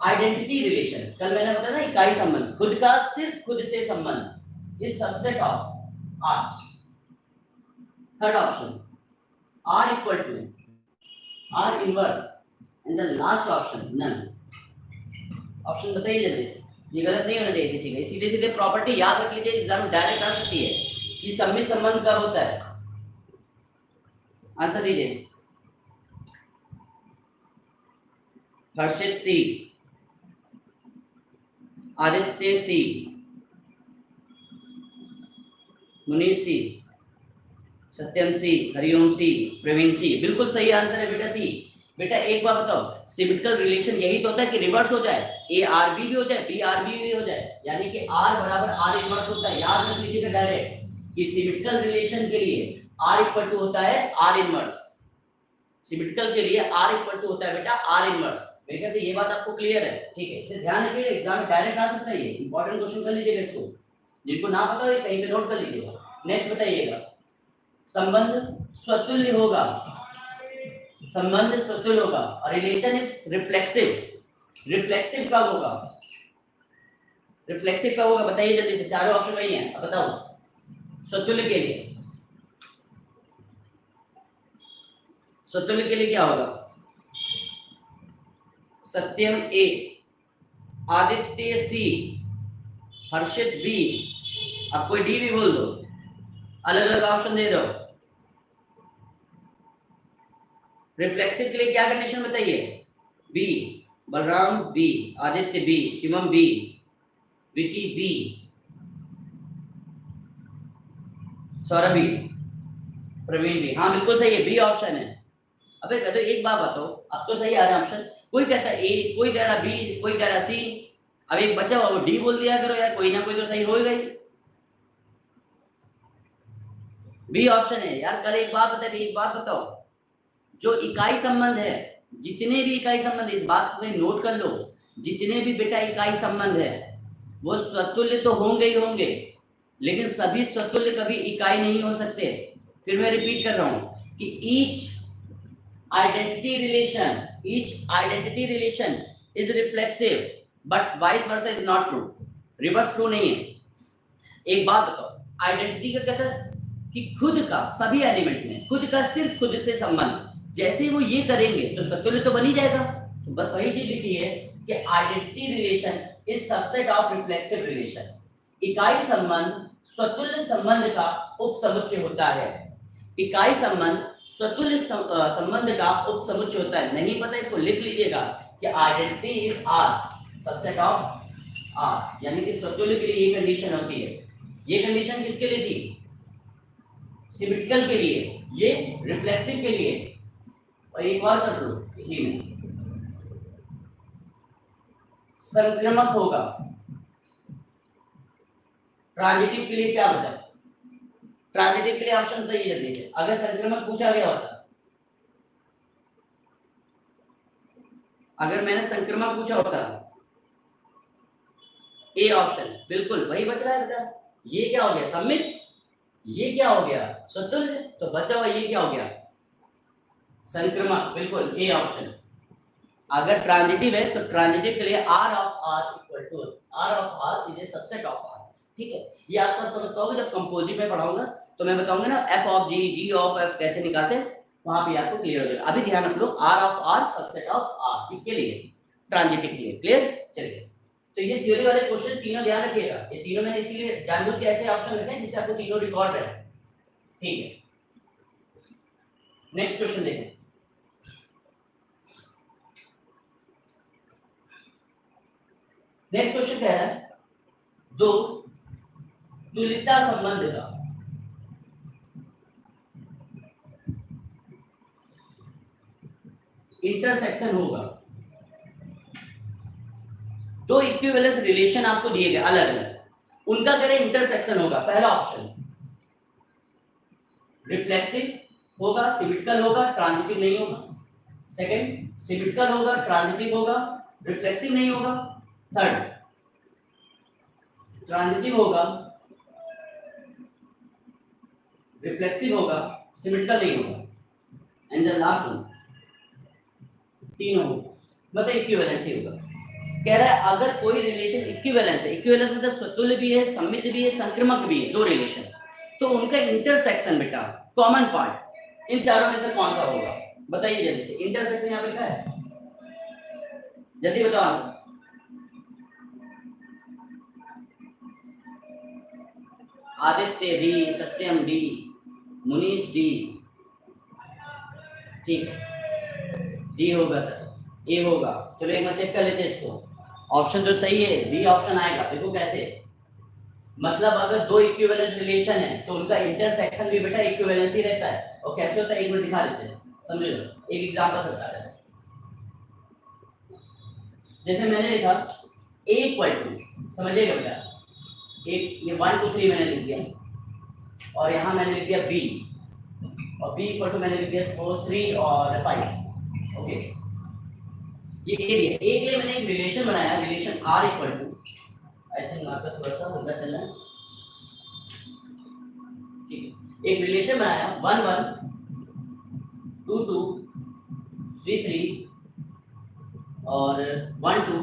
identity relation, कल मैंने बताया ना इकाई संबंध, खुद का सिर्फ खुद से संबंध, is subset of R. Third option R equal to R inverse, and the last option none. Option बताइए जल्दी से, ये गलत नहीं होना चाहिए किसी का। सीधे सीधे प्रॉपर्टी याद रख लीजिए, एग्जाम में डायरेक्ट आ सकती है कि सममित संबंध कब होता है। आंसर दीजिए। हर्षित सी, आदित्य सी, मुनीष सी, सत्यम सी, हरिओम सी, प्रवीण सी। बिल्कुल सही आंसर है बेटा सी। बेटा एक बात बताओ, सिमेट्रिकल रिलेशन यही तो होता है कि रिवर्स हो जाए, ए आर बी भी हो जाए, बी आर बी भी हो जाए, यानी कि आर बराबर आर इनवर्स होता है। याद रख लीजिएगा डायरेक्ट कि सिमेट्रिकल रिलेशन के लिए आर इक्वल टू होता है आर इनवर्स। सिमेट्रिकल के लिए आर इक्वल टू होता है बेटा आर इनवर्स। मेरे ख्याल से ये बात आपको क्लियर है, ठीक है। इसे ध्यान रखिए, एग्जाम में डायरेक्ट आ सकता है, ये इंपॉर्टेंट क्वेश्चन कर लीजिएगा इसको, जिनको ना पता हो ये कहीं पे नोट कर लीजिएगा। नेक्स्ट बताइएगा, संबंध स्वतुल्य होगा, संबंध स्वतुल्य होगा और रिलेशन इज रिफ्लेक्सिव। रिफ्लेक्सिव कब होगा? रिफ्लेक्सिव कब होगा बताइए जल्दी से, चारों ऑप्शन वही हैं, अब बताओ। स्वतुल्य के लिए, स्वतुल्य के लिए क्या होगा? सत्यम ए, आदित्य सी, हर्षित बी, अब कोई डी भी बोल दो, अलग अलग ऑप्शन दे रहे हो। रिफ्लेक्सिव के लिए क्या कंडीशन बताइए? B, Balram B, Aditya B, Shivam B, Vicky B, Saurabh B, Praveen B. हाँ बिल्कुल सही है, बी ऑप्शन है। अबे कहते एक बात बताओ, अब तो सही आ रहा है ऑप्शन, कोई कहता है ए, कोई कह रहा बी, कोई कह रहा सी, अब एक बच्चा वो डी बोल दिया करो यार, कोई ना कोई तो सही होगा ही। बी ऑप्शन है यार। कल एक बात बताई थी, एक बात बताओ, जो इकाई संबंध है, जितने भी इकाई संबंध, इस बात को नोट कर लो, जितने भी बेटा इकाई संबंध है वो स्वतुल्य तो होंगे ही होंगे, लेकिन सभी स्वतुल्य कभी इकाई नहीं हो सकते। फिर मैं रिपीट कर रहा हूं कि each identity relation is reflexive but vice versa is not true, reverse true नहीं है। एक बात बताओ, आइडेंटिटी का कहता है कि खुद का, सभी एलिमेंट में खुद का सिर्फ खुद से संबंध, जैसे ही वो ये करेंगे तो स्वतुल्य तो बन ही जाएगा। तो बस वही चीज लिखी है कि identity relation is subset of reflexive relation. इकाई संबंध स्वतुल्य संबंध का उपसमुच्चय होता है। इकाई संबंध स्वतुल्य संबंध का उपसमुच्चय होता है। नहीं पता इसको लिख लीजिएगा कि identity is R subset of R, यानी कि स्वतुल्य के लिए ये कंडीशन होती है। ये कंडीशन किसके लिए थी? सिमेट्रिकल के लिए, ये रिफ्लेक्सिव के लिए। और एक और कर लो इसी में, संक्रमक होगा। ट्रांजिटिव के लिए क्या बचा? ट्रांजिटिव के लिए ऑप्शन बताइए जल्दी से, अगर संक्रमक पूछा गया होता, अगर मैंने संक्रमक पूछा होता, ए ऑप्शन बिल्कुल वही बच रहा है बेटा। ये क्या हो गया? सम्मित। ये क्या हो गया? स्वतुल्य। तो बचा हुआ ये क्या हो गया? संक्रमक। बिल्कुल ए ऑप्शन। अगर ट्रांजिटिव है तो ट्रांजिटिव के लिए R of R equal to R of R is a subset of R, ठीक है। ये आपको समझ पाओगे जब कंपोजिट में पढ़ाऊंगा, तो मैं बताऊंगा ना F of G, G of F कैसे निकालते हैं, वहां पे आपको क्लियर हो जाएगा। अभी ध्यान रख लो, R of R subset of R, इसके लिए ट्रांजिटिव के लिए। क्लियर? चलिए, तो ये थ्योरी वाले क्वेश्चन तीनों ध्यान रखिएगा। ये तीनों मैंने इसीलिए जानबूझ के ऐसे ऑप्शन रखे हैं जिससे आपको तीनों रिकॉर्ड रहे, ठीक है। नेक्स्ट क्वेश्चन देखें। नेक्स्ट क्वेश्चन क्या है? दो तुल्यता संबंध का इंटरसेक्शन होगा। दो इक्विवेलेंस रिलेशन आपको दिए गए अलग अलग, उनका करें इंटरसेक्शन होगा। पहला ऑप्शन रिफ्लेक्सिव होगा, सिमेट्रिकल होगा, ट्रांजिटिव नहीं होगा। सेकंड सिमेट्रिकल होगा, ट्रांजिटिव होगा, रिफ्लेक्सिव नहीं होगा। थर्ड ट्रांजिटिव होगा, रिफ्लेक्सिव होगा, सिमेट्रिकल नहीं होगा। एंड द लास्ट वन तीनों मतलब इक्विवेलेंस ही होगा। कह रहा है अगर कोई रिलेशन इक्विवेलेंस है, इक्विवेलेंस मतलब स्वतुल्य भी है, सम्मित भी है, संक्रमक भी है, दो रिलेशन, तो उनका इंटरसेक्शन बेटा कॉमन पार्ट इन चारों में से कौन सा होगा? बताइए जल्दी से। इंटरसेक्शन यहाँ पे लिखा है, जल्दी बताओ आंसर। आदित्य डी, सत्यम डी, मुनीश डी, ठीक है डी होगा सर, ए होगा। चलो एक बार चेक कर लेते हैं इसको। ऑप्शन तो सही है, डी ऑप्शन आएगा। देखो कैसे, मतलब अगर दो इक्विवेलेंस रिलेशन है तो उनका इंटरसेक्शन भी बेटा इक्विवेलेंस ही रहता है। और कैसे होता है एक मिनट दिखा देते हैं, समझ लो। एक एग्जांपल से बता रहे हैं, जैसे मैंने लिखा a इक्वल टू, समझिएगा बेटा, एक ये 1 2 3 मैंने लिख दिया और यहाँ मैंने लिख दिया b, और b इक्वल टू मैंने लिख दिया सपोज 3 और 5। ओके, ये a दिया। a के लिए मैंने एक रिलेशन बनाया, relation r equal to, I think आपका थोड़ा सा उल्टा चल रहा है, ठीक है। एक रिलेशन बनाया 1 1 2 2 3 3 और 1 2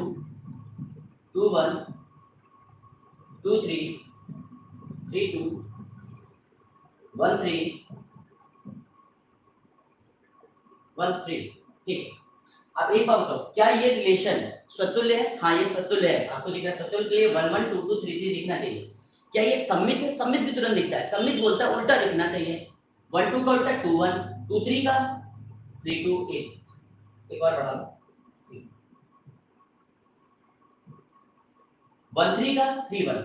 2 1 2 3 3 2 1 3 1 3, ठीक। अब एक बात बताओ, क्या ये रिलेशन स्वतुल्य है? हाँ ये स्वतुल्य है, आपको दिख रहा है स्वतुल्य के लिए 1 1 2 2 3 3 दिखना चाहिए। क्या ये सम्मित है? सम्मित भी तुरंत दिखता है, सम्मित बोलता है उल्टा दिखना चाहिए। 1 2 का उल्टा 2 1, 2 3 का 3 2 8। एक बार बढ़ा लो, 1 3 का 3 1।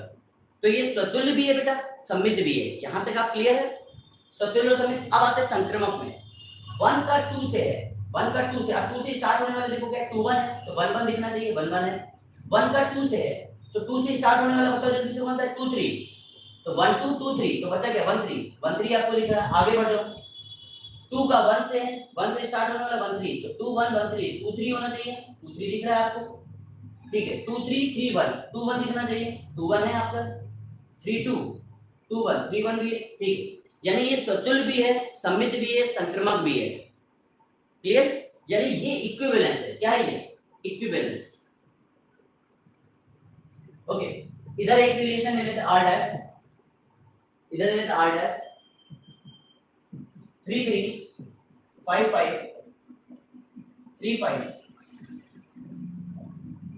तो ये स्वतुल्य भी है बेटा, सम्मित भी है। यहां तक आप क्लियर है? स्वतुल्य सम्मित। अब आते हैं संक्रमक में। 1 का 2 से है, 1 का 2 से, अब 2 से स्टार्ट होने वाला देखो क्या 2 1 है, तो 1 1 दिखना चाहिए, 1 1 है। 1 का 2 से है, तो 2 से स्टार्ट होने वाला बताओ जल्दी से कौन सा है? 2 3, तो 1 2 2 3, तो बचा क्या 1 3। 1 3 आपको दिख रहा है, आगे बढ़ जाओ। 2 का 1 से है, 1 से स्टार्ट होने वाला 1 3, तो 2 1 1 3, 2 3 होना चाहिए, 2 3 दिख रहा है आपको, ठीक है। 2 3 3 1, 2 1 दिखना चाहिए, 2 1 है आपका। 3 2 2 1 3 1 भी है, ठीक है। यानी ये स्वतुल्य भी है, सम्मित भी है, संक्रमक भी है। क्लियर? यानी ये इक्विवेलेंस है। क्या है ये? इक्विवेलेंस। ओके, इधर एक रिलेशन ले लेते r डैश, इधर ले लेते r डैश 3 3 5 5 3 5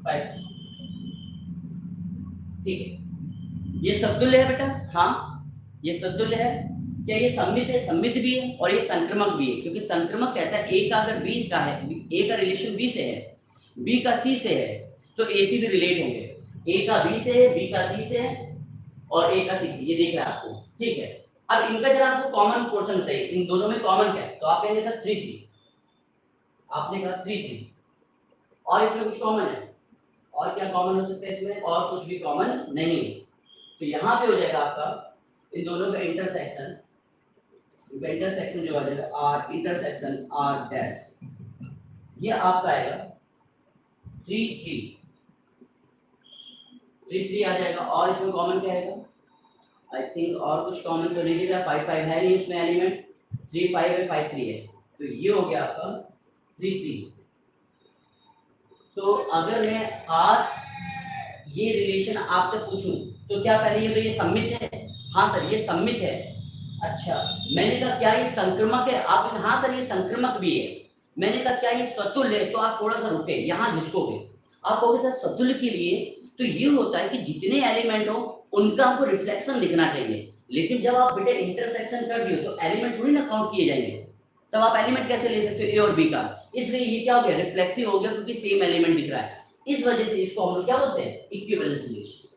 5, ठीक है। ये स्वतुल्य है बेटा, हाँ ये स्वतुल्य है। क्या ये सम्मित है? सम्मित भी है और ये संक्रमक भी है, क्योंकि संक्रमक कहता है a का अगर b का है, a का रिलेशन b से है, b का c से है, तो a से भी रिलेट होंगे। a का b से है, b का c से है और a का c से, ये देख रहा है आपको, ठीक है। अब इनका जरा आपको कॉमन पोर्शन बताइए, इन दोनों में कॉमन क्या है? तो आप कहेंगे सर 3 3, आपने कहा 3 3, और इसमें कुछ कॉमन है? और क्या कॉमन हो सकता है इसमें? और कुछ भी कॉमन नहीं है। तो यहाँ पे हो जाएगा आपका इन दोनों का इंटरसेक्शन, इनका इंटरसेक्शन जो आ जाएगा r इंटरसेक्शन r डैश, ये आपका आएगा 3 3 3 3 आ जाएगा। और इसमें कॉमन क्या आएगा? आई थिंक और कुछ कॉमन तो नहीं दिख रहा, 5 5 है नहीं इसमें एलिमेंट, 3 5 है, 5 3 है, तो ये हो गया आपका 3 3। तो अगर मैं r ये रिलेशन आपसे पूछूं तो क्या पहले ये तो ये सम्मित है? हाँ सर ये सम्मित है। अच्छा, मैंने कहा क्या ये संक्रमक है? आपने कहा हाँ सर ये संक्रमक भी है। मैंने कहा क्या ये स्वतुल्य है? तो आप थोड़ा सा रुके, यहाँ झिझकोगे, आप कहोगे सर स्वतुल्य के लिए तो ये होता है कि जितने एलिमेंट हो उनका हमको रिफ्लेक्शन दिखना चाहिए, लेकिन जब आप बेटे इंटरसेक्शन कर दियो तो एलिमेंट थोड़ी ना काउंट किए जाएंगे, तब आप एलिमेंट कैसे ले सकते हो ए और बी का? इसलिए ये क्या हो गया? रिफ्लेक्सिव हो गया, क्योंकि सेम एलिमेंट दिख रहा है। इस वजह से इसको हम लोग क्या बोलते हैं? Equivalence relation.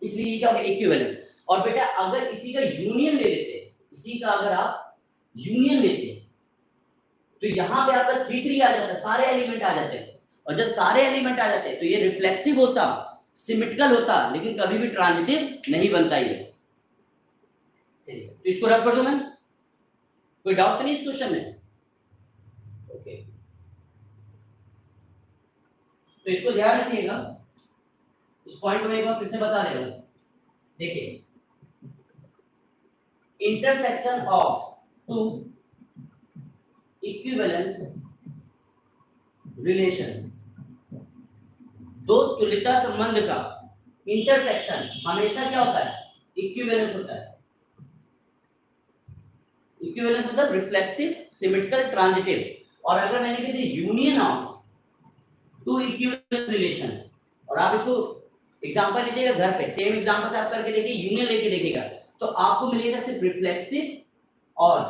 इसलिए क्या हो गया? इक्विवेलेंस। और बेटा अगर इसी का यूनियन ले लेते, इसी का अगर आप यूनियन लेते तो यहां पे आपका 3 3 आ जाता, सारे एलिमेंट आ जाते हैं। और जब सारे एलिमेंट आ जाते तो ये रिफ्लेक्सिव होता, सिमेट्रिकल होता, लेकिन कभी भी ट्रांजिटिव नहीं बनता ये। तो इसको रख कर दो। मैं कोई डाउट तो नहीं इस क्वेश्चन में? ओके, तो इसको ध्यान रखिएगा, इस पॉइंट में एक बार फिर से बता दे रहा हूं। देखिए, intersection of two equivalence relation, दो तुल्यता संबंध का इंटरसेक्शन हमेशा क्या होता है? इक्विवेलेंस होता है। इक्विवेलेंस मतलब रिफ्लेक्सिव, सिमेट्रिकल, ट्रांजिटिव। और अगर मैंने कह दिया union of two equivalence relation, और आप इसको एग्जांपल लीजिएगा घर पे, सेम एग्जांपल से आप करके देखिए, यूनियन लेके देखिएगा तो आपको मिलेगा सिर्फ रिफ्लेक्सिव और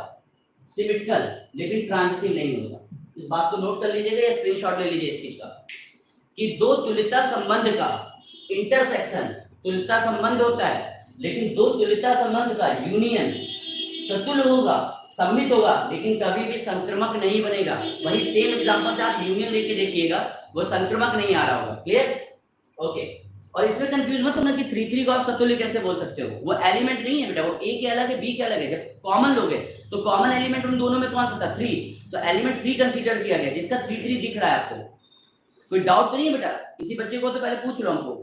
सिमेट्रिकल, लेकिन ट्रांजिटिव नहीं होगा। इस बात को नोट कर लीजिएगा या स्क्रीनशॉट ले लीजिए इस चीज का, कि दो तुल्यता संबंध का इंटरसेक्शन, तुल्यता संबंध होता है, लेकिन दो तुल्यता संबंध का यूनियन सतुल्य होगा, सम्मित होगा, लेकिन कभी भी संक्रमक नहीं बनेगा। वही सेम एग्जांपल से आप यूनियन लेके देखिएगा, वो संक्रमक नहीं आ रहा होगा। क्लियर? ओके। और इसमें कंफ्यूज मत होना कि 3 को आप सतुल्य कैसे बोल सकते हो, वो एलिमेंट नहीं है बेटा, वो ए के अलग है, बी के अलग है। जब कॉमन लोगे तो कॉमन एलिमेंट उन दोनों में कौन सा था? 3, तो एलिमेंट 3 कंसीडर किया गया, जिसका 3 दिख रहा है आपको। कोई डाउट तो नहीं है बेटा? इसी बच्चे को तो पहले पूछ लो, हमको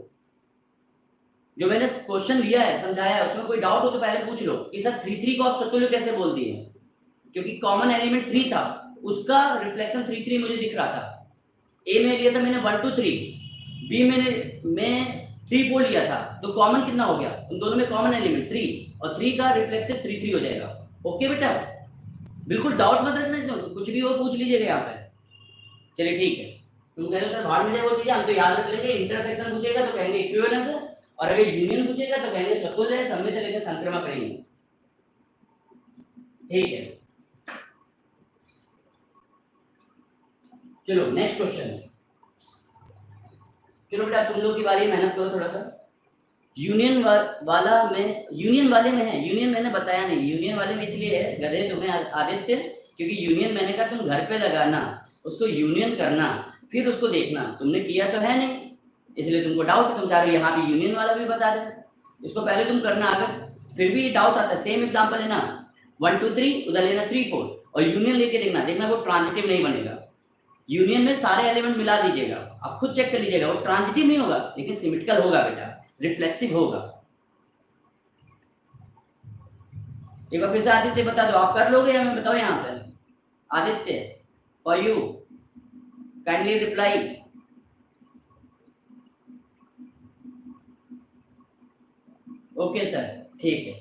जो मैंने क्वेश्चन लिया है, समझाया है, उसमें कोई डाउट हो तो पहले पूछ लो कि सर 3 को आप सतुल्य कैसे बोल दिए? क्योंकि कॉमन एलिमेंट 3 था, उसका रिफ्लेक्शन 3 मुझे दिख रहा था। ए में लिया था मैंने 1 2 3, बी में 3 4 लिया था, तो कॉमन कितना हो गया? उन दोनों में कॉमन एलिमेंट 3, और 3 का रिफ्लेक्सिव 3 हो जाएगा। ओके बेटा, बिल्कुल डाउट मत रखना इसमें, कुछ भी हो पूछ लीजिएगा यहाँ पे। चलिए ठीक है। तुम कह रहे हो सर भाड़ में जाए वो चीजें, हम तो याद रख लेंगे। इंटरसेक्शन पूछेगा तो कहेंगे इक्विवेलेंस है, और अगर यूनियन पूछेगा तो कहेंगे सतुल्य है, सम्मित है, लेकिन संक्रमक नहीं है। ठीक है, चलो नेक्स्ट क्वेश्चन। चलो बेटा तुम लोग की बारी, मेहनत करो थोड़ा सा। यूनियन वाला में, यूनियन वाले में है, यूनियन मैंने बताया नहीं, यूनियन वाले में इसलिए है गधे तुम्हें आदित्य, क्योंकि यूनियन मैंने कहा तुम घर पे लगाना, उसको यूनियन करना, फिर उसको देखना। तुमने किया तो है नहीं, इसलिए तुमको डाउट है, तुम चाह रहे हो यहाँ भी यूनियन वाला भी बता दे। इसको पहले तुम करना, अगर फिर भी डाउट आता है, सेम एग्जांपल है ना, 1 2 3 उधर लेना 3 4, और यूनियन लेके देखना वो ट्रांजिटिव नहीं बनेगा। यूनियन में सारे एलिमेंट मिला दीजिएगा, आप खुद चेक कर लीजिएगा, वो ट्रांजिटिव नहीं होगा, लेकिन सिमेट्रिकल होगा बेटा, रिफ्लेक्सिव होगा। एक बार फिर से आदित्य बता दो, आप कर लोगे या मैं बताओ? यहाँ पे Aditya, for you, kindly reply. Okay sir, ठीक है।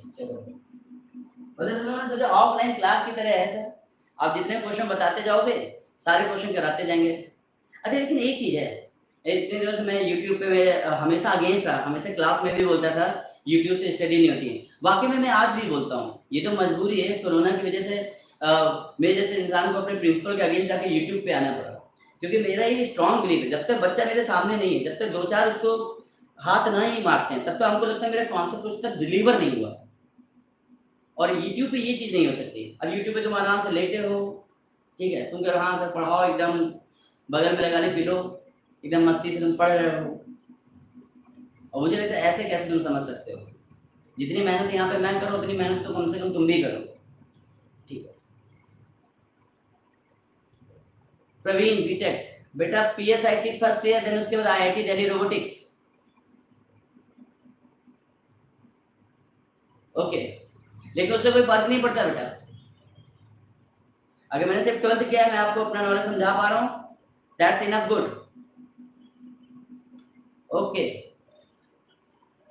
चलो ऑफलाइन क्लास की तरह है सर, आप जितने क्वेश्चन बताते जाओगे सारे क्वेश्चन कराते जाएंगे। अच्छा लेकिन एक चीज है, इतने दिनों से मैं यूट्यूब पे मेरे हमेशा अगेंस्ट रहा, हमेशा क्लास में भी बोलता था यूट्यूब से स्टडी नहीं होती है। वाकई में मैं आज भी बोलता हूँ, ये तो मजबूरी है, कोरोना की वजह से मेरे जैसे इंसान को अपने प्रिंसिपल के अगेंस्ट जाके यूट्यूब पे आना पड़ा, क्योंकि मेरा ये स्ट्रॉन्ग बिलीव है, जब तक बच्चा मेरे सामने नहीं है, जब तक 2-4 उसको हाथ ना ही मारते हैं, तब तक हमको लगता है मेरा कॉन्सेप्ट उस तक डिलीवर नहीं हुआ। और यूट्यूब पे ये चीज नहीं हो सकती। अब यूट्यूब पे तुम आराम से लेटे हो, ठीक है, तुम कह रहे हो हाँ सर पढ़ाओ, एकदम बगल में लगा ले पी लो, एकदम मस्ती से तुम पढ़ रहे हो, और मुझे लगता है ऐसे कैसे तुम समझ सकते हो? जितनी मेहनत यहाँ पे मैं करूँ उतनी मेहनत तो कम से कम तुम भी करो। ठीक है प्रवीण, बीटेक बेटा, पीएसआईटी फर्स्ट ईयर, देन उसके बाद आईआईटी दिल्ली रोबोटिक्स। ओके, लेकिन उससे कोई फर्क नहीं पड़ता बेटा। अगर मैंने सिर्फ 12th किया है, मैं आपको अपना नॉलेज समझा पा रहा हूँ, दैट्स इनफ गुड। ओके,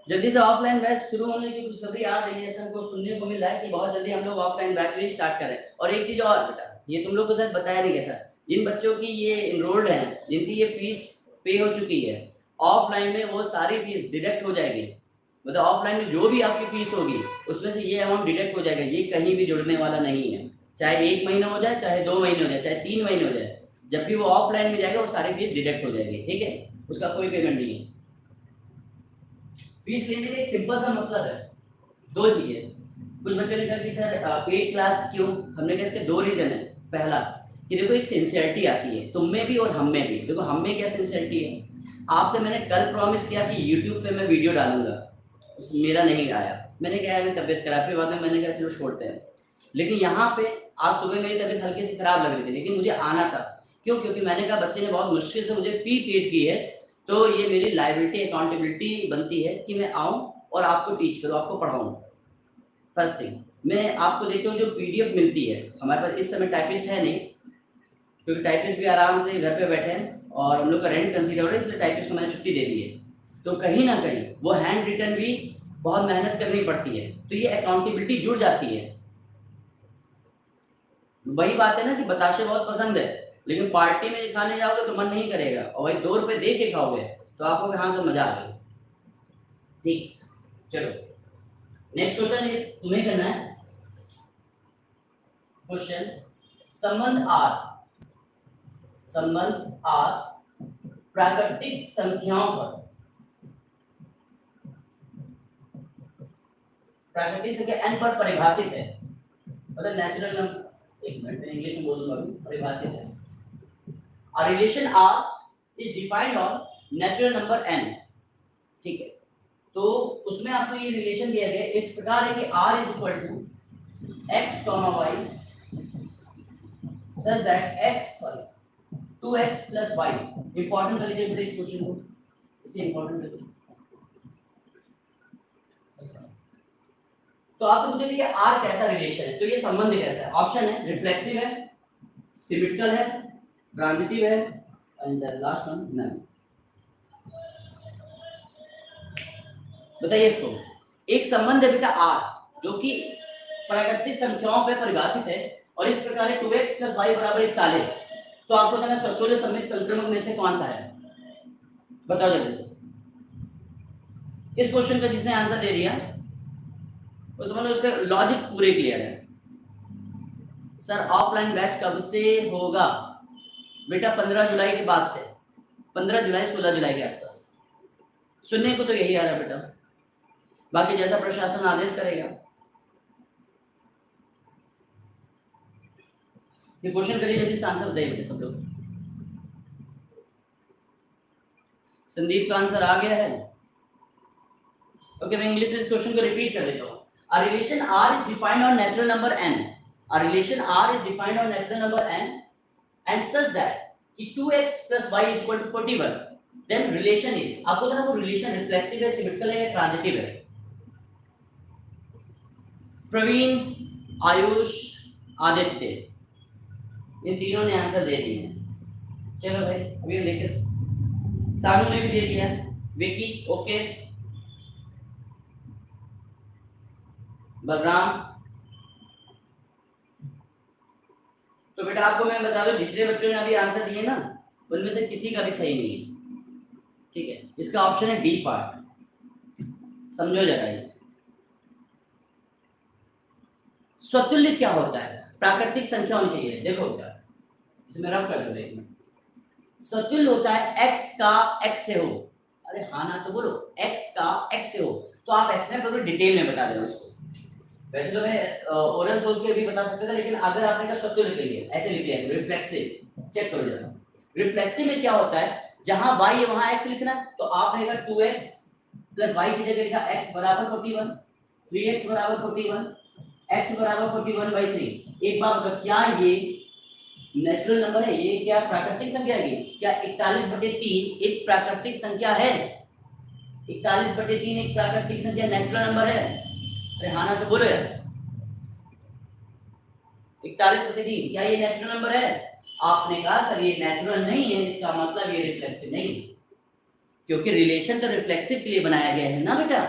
जल्दी से ऑफलाइन बैच शुरू होने की खुशखबरी आ रही है, ऐसा को सुनने को मिल रहा है कि बहुत जल्दी हम लोग ऑफलाइन बैच भी स्टार्ट करें। और एक चीज और बेटा, ये तुम लोग को शायद बताया नहीं गया था, जिन बच्चों की ये इनरोल्ड हैं, जिनकी ये फीस पे हो चुकी है, ऑफलाइन में वो सारी फीस डिडक्ट हो जाएगी। मतलब ऑफलाइन में जो भी आपकी फीस होगी उसमें से ये अमाउंट डिडक्ट हो जाएगा, ये कहीं भी जुड़ने वाला नहीं है। चाहे 1 महीना हो जाए, चाहे 2 महीने हो जाए, चाहे 3 महीने हो जाए, जब भी वो ऑफलाइन में जाएगा वो सारी फीस डिडक्ट हो जाएगी। ठीक है, उसका कोई पेमेंट नहीं है। फीस लेने का एक सिंपल सा मतलब है, 2 चीजें। कुछ बच्चों ने कहा कि सर पेड क्लास क्यों, हमने कहा इसके 2 रीजन है। पहला कि देखो एक सिंसियरिटी आती है तुम में भी और हम में भी। देखो हम में क्या सिंसियरिटी है, आपसे मैंने कल प्रॉमिस किया कि यूट्यूब पे मैं वीडियो डालूंगा, उस मेरा नहीं आया, मैंने कहा मेरी तबीयत खराब, फिर बाद में मैंने कहा चलो छोड़ते हैं। लेकिन यहाँ पे आज सुबह मेरी तबीयत हल्की सी खराब लग रही थी, लेकिन मुझे आना था। क्यों? क्योंकि मैंने कहा बच्चे ने बहुत मुश्किल से मुझे फी पेड की है, तो ये मेरी लायबिलिटी अकाउंटेबिलिटी बनती है कि मैं आऊँ और आपको टीच करूँ, आपको पढ़ाऊँ। फर्स्ट थिंग, मैं आपको देखता हूँ जो पीडीएफ मिलती है, हमारे पास इस समय टाइपिस्ट है नहीं, क्योंकि टाइपिस्ट भी आराम से घर पे बैठे हैं और हम लोग का रेंट कंसीडर हो रहा है, इसलिए टाइपिस्ट को मैंने छुट्टी दे दी है। तो कहीं ना कहीं वो हैंड रिटन भी बहुत मेहनत करनी पड़ती है, तो ये अकाउंटेबिलिटी जुड़ जाती है। वही बात है ना कि बताशे बहुत पसंद है, लेकिन पार्टी में खाने जाओगे तो मन नहीं करेगा, और वही 2 रुपए दे के खाओगे तो आपको कहाँ से मजा आ गई। ठीक, चलो नेक्स्ट क्वेश्चन ये तुम्हें करना है। क्वेश्चन, संबंध आर प्राकृतिक संख्याओं पर, प्राकृतिक संख्या n पर परिभाषित है, मतलब नेचुरल नंबर, एक मिनट में इंग्लिश में बोलूंगा अभी, परिभाषित है। A relation R is defined on natural number n, ठीक है। तो उसमें आपको ये रिलेशन दिया गया इस प्रकार है कि R is equal to x, y such that 2x plus y, important कर लीजिए बेटा इस क्वेश्चन को, इसे इंपॉर्टेंट कर लीजिए। तो आपसे पूछेंगे ये R कैसा रिलेशन है, तो ये संबंध कैसा है। ऑप्शन है रिफ्लेक्सिव है, सिमेट्रिकल है, ट्रांजिटिव है, and the last one none. बताइए इसको। एक संबंध है बेटा R जो कि प्राकृतिक संख्याओं पर परिभाषित है और इस प्रकार है 2x + y = 41। तो आपको बताना स्वतुल्य सममित संक्रमक में से कौन सा है, बताओ जल्दी से। इस क्वेश्चन का जिसने आंसर दे दिया उस मतलब उसका लॉजिक पूरे क्लियर है। सर ऑफलाइन बैच कब से होगा? बेटा 15 जुलाई के बाद से, 15 जुलाई 16 जुलाई के आसपास। सुनने को तो यही आ रहा है बेटा, बाकी जैसा प्रशासन आदेश करेगा। ये क्वेश्चन करिए जल्दी, इसका आंसर बताइए बेटा सब लोग। संदीप का आंसर आ गया है। ओके, मैं इंग्लिश में इस क्वेश्चन को रिपीट कर देता हूँ। A relation R is defined on natural number n. A relation R is defined on natural number n and such that कि 2x plus y is equal to 41. Then relation is, आपको ना वो relation reflexive है, symmetrical है, transitive है। प्रवीण, आयुष, आदित्य, इन तीनों ने आंसर दे दिए हैं। चलो भाई अभी देखिए, सानू ने भी दे दिया, विकी ओके, बलराम। तो बेटा आपको मैं बता दूं जितने बच्चों ने अभी आंसर दिए ना उनमें से किसी का भी सही नहीं है, ठीक है। इसका ऑप्शन है डी पार्ट, समझो जरा ये। स्वतुल्य क्या होता है? प्राकृतिक संख्या होनी चाहिए। देखो बेटा इसे मैं रफ कर दूं, देखना। स्वतुल्य होता है x का x से हो, अरे हाँ ना तो बोलो, x का x से हो। तो आप ऐसे करो डिटेल में बता देना उसको। वैसे तो मैं ओरल सोच के भी बता सकता था, लेकिन अगर आपने कहा स्वतुल्य के लिए ऐसे लिख लिया रिफ्लेक्सिव, चेक करो जरा। रिफ्लेक्सिव में क्या होता है, जहां y है वहां x लिखना, तो आपने कहा 2x + y की जगह लिखा x = 41, 3x = 41, x = 41/3। एक बात बताओ, क्या ये नेचुरल नंबर है? ये क्या प्राकृतिक संख्या है? क्या 41/3 एक प्राकृतिक संख्या है? 41/3 एक प्राकृतिक संख्या नेचुरल नंबर है? अरे हाँ ना तो बोलो यार। 41/3 क्या ये नेचुरल नंबर है? आपने कहा सर ये नेचुरल नहीं है, इसका मतलब ये रिफ्लेक्सिव नहीं है, क्योंकि रिलेशन तो रिफ्लेक्सिव के लिए बनाया गया है ना बेटा।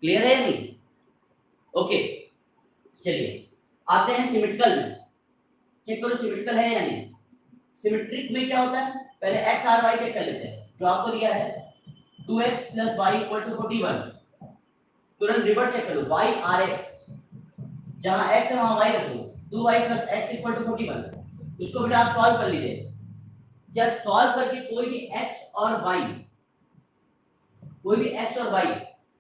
क्लियर है या नहीं? ओके चलिए आते हैं सिमेट्रिकल में। चेक करो सिमेट्रिकल है या नहीं। सिमेट्रिक में क्या होता है, पहले x r y चेक कर लेते हैं। जो आपको दिया है 2x + y = 41, तुरंत रिवर्स चेक करो y r x, जहां x है वहां y रख दो, 2y + x = 41। इसको बेटा आप सॉल्व कर लीजिए। जब सॉल्व करके कोई भी x और y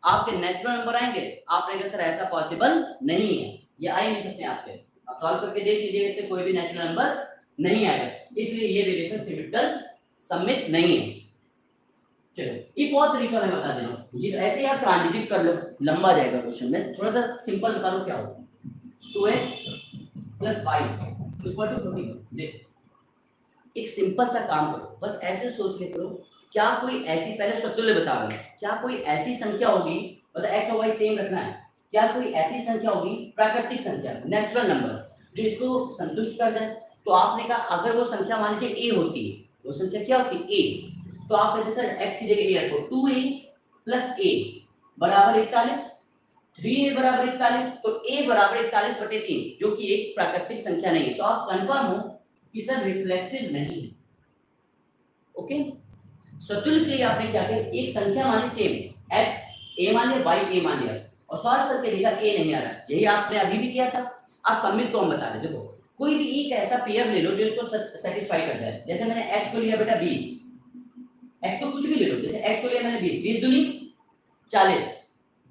आपके नेचुरल नंबर आएंगे, आपने कहा सर ऐसा पॉसिबल नहीं है, ये आ ही नहीं सकते आपके। आप सॉल्व करके देख लीजिए, इससे कोई भी नेचुरल नंबर नहीं आएगा, इसलिए ये रिलेशन सिमेट्रिकल सममित नहीं है। चलो एक और तरीका मैं बता दे रहा हूँ, ये ऐसे ही आप ट्रांजिटिव कर लो, लंबा जाएगा क्वेश्चन में, थोड़ा सा सिंपल बता लो क्या होगा। 2x + y = 14। देख एक सिंपल सा काम करो, बस ऐसे सोच ले करो, क्या कोई ऐसी, पहले सतुल्य बता रहा हूं, क्या कोई ऐसी संख्या होगी, मतलब x और y सेम रखना है, क्या कोई ऐसी संख्या होगी प्राकृतिक संख्या, नेचुरल नंबर, जो इसको संतुष्ट कर जाए? तो आपने कहा अगर वो संख्या मान लीजिए a होती है, वो संख्या क्या होती है a, तो आप कहते सर x की जगह a रखो, 2a + a बराबर 41, 3a बराबर 41, तो a बराबर 41/3, जो कि एक प्राकृतिक संख्या नहीं है, तो आप कंफर्म हो कि सर रिफ्लेक्सिव नहीं है। ओके, स्वतुल्य के लिए आपने क्या किया, एक संख्या मानी सेम, x a मान लिया, y a मान लिया, और सॉल्व करके देखा a नहीं आ रहा, यही आपने अभी भी किया था। आप सममित को हम बता रहे, देखो कोई भी एक ऐसा पेयर ले लो जो इसको सेटिस्फाई कर जाए, जैसे मैंने x को लिया बेटा 20, x को कुछ भी ले लो, जैसे x को लिया मैंने 20, 20 दूनी 40,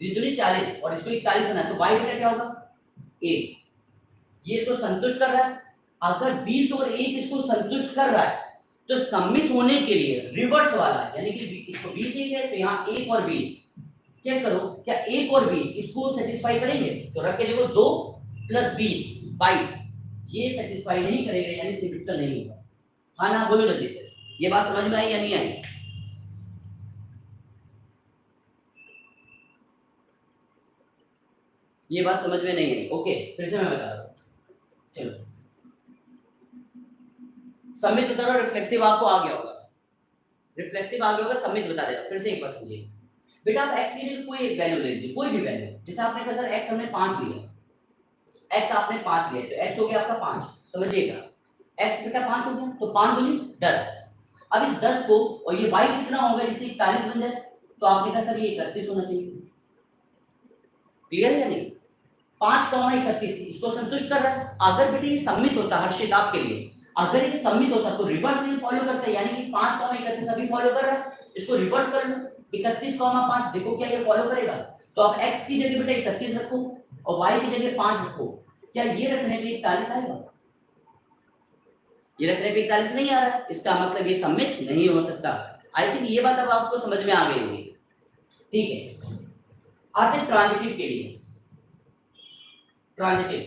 20 दूनी 40, और इसको 41 होना है, तो y बेटा क्या होगा 1, ये इसको संतुष्ट कर रहा है। अगर 20 और 1 इसको संतुष्ट कर रहा है, तो सम्मित होने के लिए रिवर्स वाला, यानी कि इसको 20 1 है, तो यहाँ 1 और 20 चेक करो, क्या 1 और 20 इसको सेटिस्फाई करेंगे? तो रख के देखो 2 + 20 22, ये सेटिस्फाई नहीं करेगा, यानी सिमेट्रिकल नहीं होगा। हाँ ना बोलो जल्दी से, ये बात समझ में आई या नहीं आई? ये बात समझ में नहीं आई? ओके, फिर से मैं बता रहा हूँ, चलो सम्मित बता रहा हूँ, रिफ्लेक्सिव आपको आ गया होगा, रिफ्लेक्सिव आ गया होगा, सम्मित बता दे रहा हूं, फिर से एक बार समझिए बेटा। आप x की जगह कोई एक वैल्यू ले लीजिए, कोई भी वैल्यू, जैसे आपने कहा सर x हमने 5 लिया, x आपने 5 लिया, तो x हो गया आपका 5, समझिएगा x बेटा 5 हो गया, तो 5 दूनी 10। अब इस 10 को, और ये y कितना होगा जिससे 41 बन जाए, तो आपने कहा सर ये 31 होना चाहिए। क्लियर है या नहीं? 5 का 31 इसको संतुष्ट कर रहा है। अगर बेटे ये सम्मित होता, हर्षित आपके लिए, अगर ये सम्मित होता तो रिवर्स ही फॉलो करता है, यानी कि 5 का 31 अभी फॉलो कर रहा है, इसको रिवर्स कर लो, 31,5 देखो क्या ये फॉलो करेगा। तो आप x की जगह बेटा 31 रखो और y की जगह 5 रखो, क्या ये रखने पे 41 आएगा? ये रखने पे 41 नहीं आ रहा है, इसका मतलब ये सम्मित नहीं हो सकता। आई थिंक ये बात अब आपको समझ में आ गई होगी। ठीक है, आते ट्रांजिटिव के लिए। ट्रांजिटिव,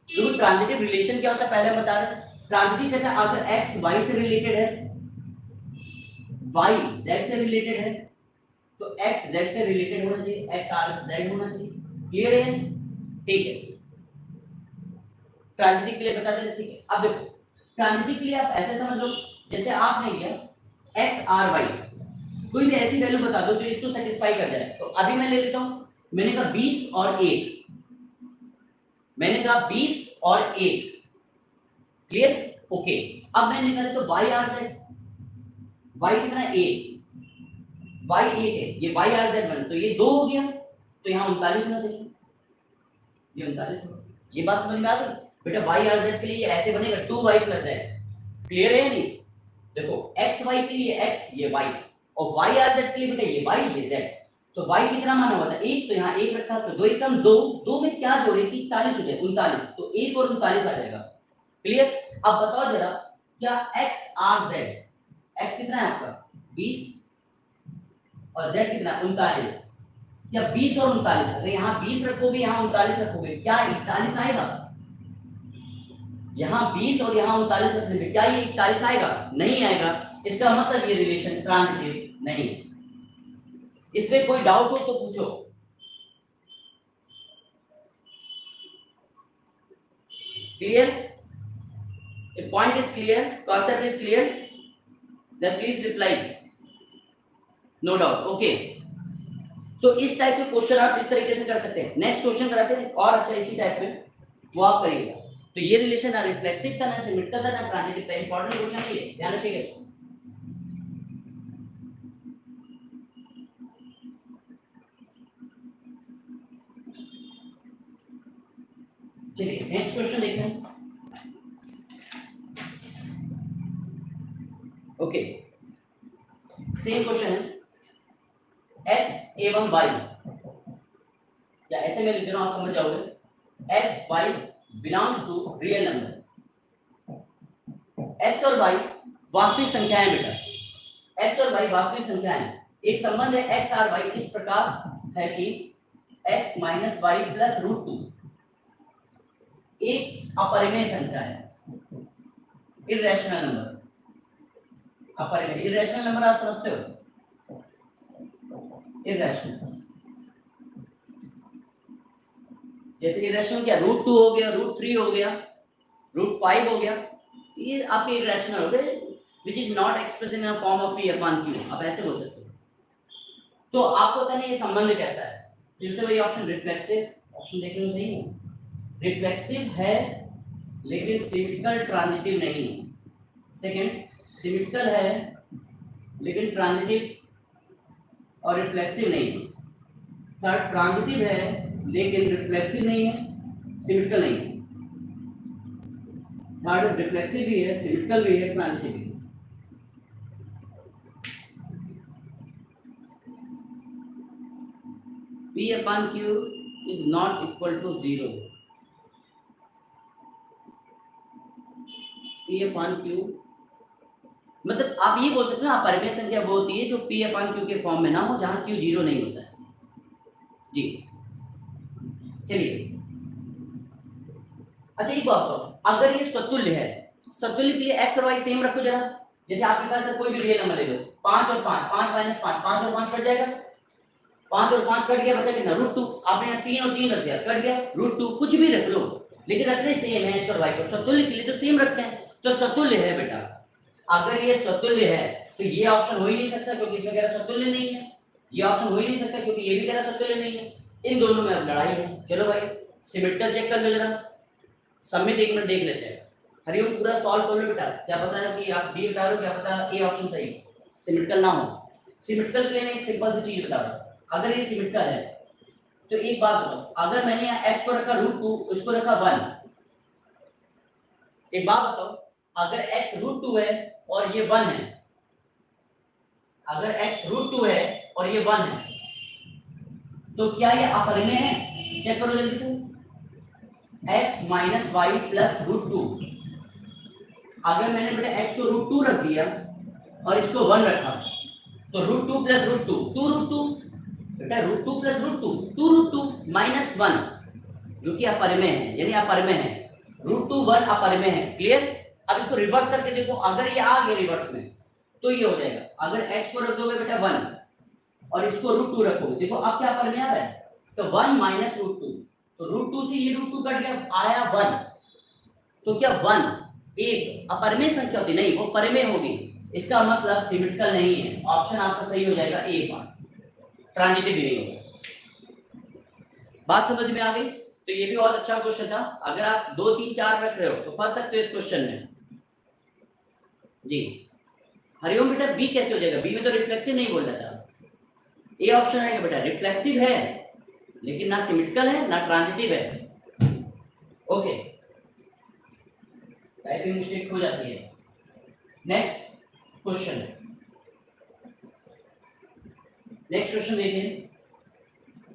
तो ट्रांजिटिव रिलेशन क्या होता है पहले बता रहे हैं। ट्रांजिटिव कहता है अगर x y से रिलेटेड है, y z से रिलेटेड है, तो x z से रिलेटेड होना चाहिए, x r z होना चाहिए। क्लियर है? ठीक है, ट्रांजिटिव के लिए बता देते। ठीक है, अब देखो ट्रांजिटिव के लिए आप ऐसे समझ लो, जैसे आपने लिया x r y, कोई भी ऐसी वैल्यू बता दो जो इसको सेटिस्फाई कर जाए। तो अभी मैं ले लेता हूं, मैंने कहा 20 और 1, मैंने कहा 20 और 1, क्लियर? ओके, अब मैं निकाले तो y r z, y कितना है 1, y 1 है, ये y r z बन, तो ये 2 हो गया, तो यहाँ 39 होना चाहिए, ये 39 होगा। ये बात समझ में आ गई बेटा? y r z के लिए ऐसे बनेगा 2y + z। क्लियर है या नहीं? देखो x y के लिए x, ये y, और y r z के लिए बेटा ये y ये z। तो y कितना माना हुआ था 1, तो यहाँ 1 रखा, तो 2 एकम 2, 2 में क्या जोड़े 41 हो जाए 39, तो 1 और 39 आ जाएगा। क्लियर? अब बताओ जरा, क्या x r z, x कितना है आपका 20 और z कितना 39, क्या 20 और 39, अगर यहाँ 20 रखोगे यहाँ 39 रखोगे, क्या 41 आएगा? यहाँ 20 और यहाँ 39 रखने में क्या ये 41 आएगा? नहीं आएगा। इसका मतलब ये रिलेशन ट्रांजिटिव नहीं है। इसमें कोई डाउट हो तो पूछो। Clear? The point is clear, concept is clear, then please reply no doubt. Okay, तो इस टाइप के क्वेश्चन आप इस तरीके से कर सकते हैं। नेक्स्ट क्वेश्चन कराते हैं और अच्छा इसी टाइप में, वो आप करिएगा। तो ये रिलेशन ना रिफ्लेक्सिव था, ना सिमेट्रिकल था, ना ट्रांजिटिव था। इंपॉर्टेंट क्वेश्चन है ये, ध्यान रखिएगा इसको। चलिए नेक्स्ट क्वेश्चन देखते हैं। ओके, सेम क्वेश्चन है, x एवं y, या ऐसे में लिख दे रहा हूं, आप समझ जाओगे। x y belongs to real number, x और वाई वास्तविक संख्याएं बेटा, एक्स और वाई वास्तविक संख्याएं। एक संबंध है एक्स आर वाई इस प्रकार है कि x minus y plus root two एक अपरिमेय संख्या है, इर्रेशनल नंबर, अपरिमेय। इर्रेशनल नंबर आप समझते हो, इर्रेशनल जैसे इरेशनल क्या, रूट टू हो गया, रूट थ्री हो गया, रूट फाइव हो गया, ये आपके इरेशनल हो गए, which is not express in form of P upon Q, आप ऐसे बोल सकते हो। तो आपको पता नहीं ये संबंध कैसा है, फिर से वही ऑप्शन रिफ्लेक्सिव, ऑप्शन देखने में सही है, रिफ्लेक्सिव है लेकिन सिमेट्रिकल ट्रांजिटिव नहीं है। सेकंड, सिमेट्रिकल है लेकिन ट्रांजिटिव और रिफ्लेक्सिव नहीं है। थर्ड, ट्रांजिटिव है लेकिन रिफ्लेक्सिव नहीं है, सिमेट्रिकल नहीं है। थर्ड, रिफ्लेक्सिव भी है, सिमेट्रिकल भी है, ट्रांजिटिव भी है। P upon Q is not equal to 0. P upon Q मतलब आप ये बोल सकते हो ना, अपरिमेय संख्या वो होती है जो P upon Q के फॉर्म में ना हो, जहां Q 0 नहीं होता है। जी चलिए, अच्छा एक बात बताओ, अगर ये स्वतुल्य है, स्वतुल्य के लिए x और y सेम रखो जरा। जैसे आपके पास कोई भी रियल नंबर ले लो, 5 और 5, 5 माइनस 5, 5 और 5 कट जाएगा, 5 और 5 कट गया, बचा कितना, रूट टू। आपने यहाँ 3 और 3 रख दिया, कट गया रूट टू। कुछ भी रख लो लेकिन रखने सेम है x और y को, स्वतुल्य के लिए तो सेम रखते हैं, तो स्वतुल्य है बेटा। अगर ये स्वतुल्य है तो ये ऑप्शन हो ही नहीं सकता क्योंकि इसमें कह रहा स्वतुल्य नहीं है, ये ऑप्शन हो ही नहीं सकता क्योंकि ये भी कह रहा स्वतुल्य नहीं है। इन दोनों में अब लड़ाई है। चलो भाई सिमेट्रिकल चेक कर लो जरा, सबमिट एक मिनट देख लेते हैं। हरिओम पूरा सॉल्व कर लो बेटा, क्या पता है कि आप डी बता रहे हो, क्या पता ए ऑप्शन सही सिमेट्रिकल ना हो। सिमेट्रिकल के लिए एक सिंपल सी चीज बता रहा हूं, अगर ये सिमेट्रिकल है तो एक बात बताओ, अगर मैंने यहाँ x को रखा रूट टू, इसको रखा 1, एक बात बताओ, अगर x रूट टू है और ये 1 है, अगर x रूट टू है और ये 1 है, तो क्या ये अपरिमेय है? चेक करो जल्दी से, x minus y plus root two. अगर मैंने बेटा x को रूट टू रख दिया और इसको 1 रखा, तो root two plus root two, two root two बेटा, root two plus root two, two root two minus 1, जो कि अपरिमेय है, यानी अपरिमेय है, रूट टू 1 अपरिमेय है। क्लियर? अब इसको रिवर्स करके देखो, अगर ये आ गया रिवर्स में तो ये हो जाएगा, अगर x को रख दोगे बेटा 1 और इसको रूट टू रखोगे, देखो अब क्या अपरिमेय आ रहा है, तो 1 माइनस रूट टू, तो रूट टू से ये रूट टू कट गया, आया 1, तो क्या 1 एक अपरिमेय संख्या होती? नहीं, वो परिमेय होगी। इसका मतलब सिमेट्रिकल नहीं है, ऑप्शन आपका सही हो जाएगा ए वन, ट्रांजिटिव भी नहीं होगा। बात समझ में आ गई? तो ये भी बहुत अच्छा क्वेश्चन था, अगर आप 2 3 4 रख रहे हो तो फंस सकते हो इस क्वेश्चन में। जी हरिओम बेटा बी कैसे हो जाएगा? बी में तो रिफ्लेक्सिव नहीं बोल रहा था, ए ऑप्शन आएगा बेटा, रिफ्लेक्सिव है लेकिन ना सिमेट्रिकल है ना ट्रांजिटिव है। ओके, टाइपिंग मिस्टेक हो जाती है। नेक्स्ट क्वेश्चन, नेक्स्ट क्वेश्चन देखिए,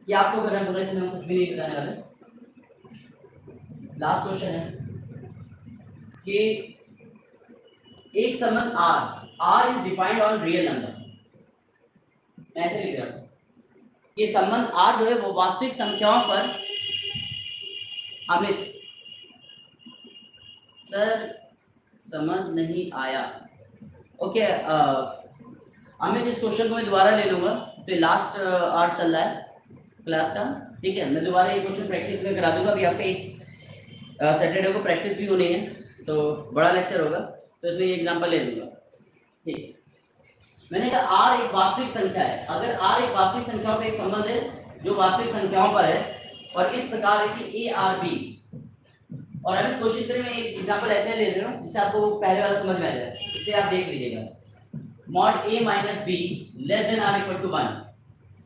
ये आपको करना बोला, इसमें हम कुछ भी नहीं बताने वाले। लास्ट क्वेश्चन है कि एक संबंध R is defined on real number. मैं ऐसे लिख रहा हूं कि संबंध R जो है वो वास्तविक संख्याओं पर, अमित सर समझ नहीं आया। ओके अमित, इस क्वेश्चन को मैं दोबारा ले लूंगा, तो लास्ट आवर्स चल रहा है क्लास का, ठीक है? मैं दोबारा ये क्वेश्चन प्रैक्टिस में करा दूंगा। अभी आपका एक सैटरडे को प्रैक्टिस भी होनी है, तो बड़ा लेक्चर होगा, तो इसमें ये एग्जांपल ले लूंगा, ठीक। मैंने कहा R एक वास्तविक संख्या है, अगर R एक वास्तविक संख्याओं का एक संबंध है जो वास्तविक संख्याओं पर है और इस प्रकार है कि A R B, और अभी कोशिश करें, मैं एक एग्जांपल ऐसे ले रहा हूँ जिससे आपको पहले वाला समझ में आ जाए, इसे आप देख लीजिएगा। Mod A minus B less than R equal to 1,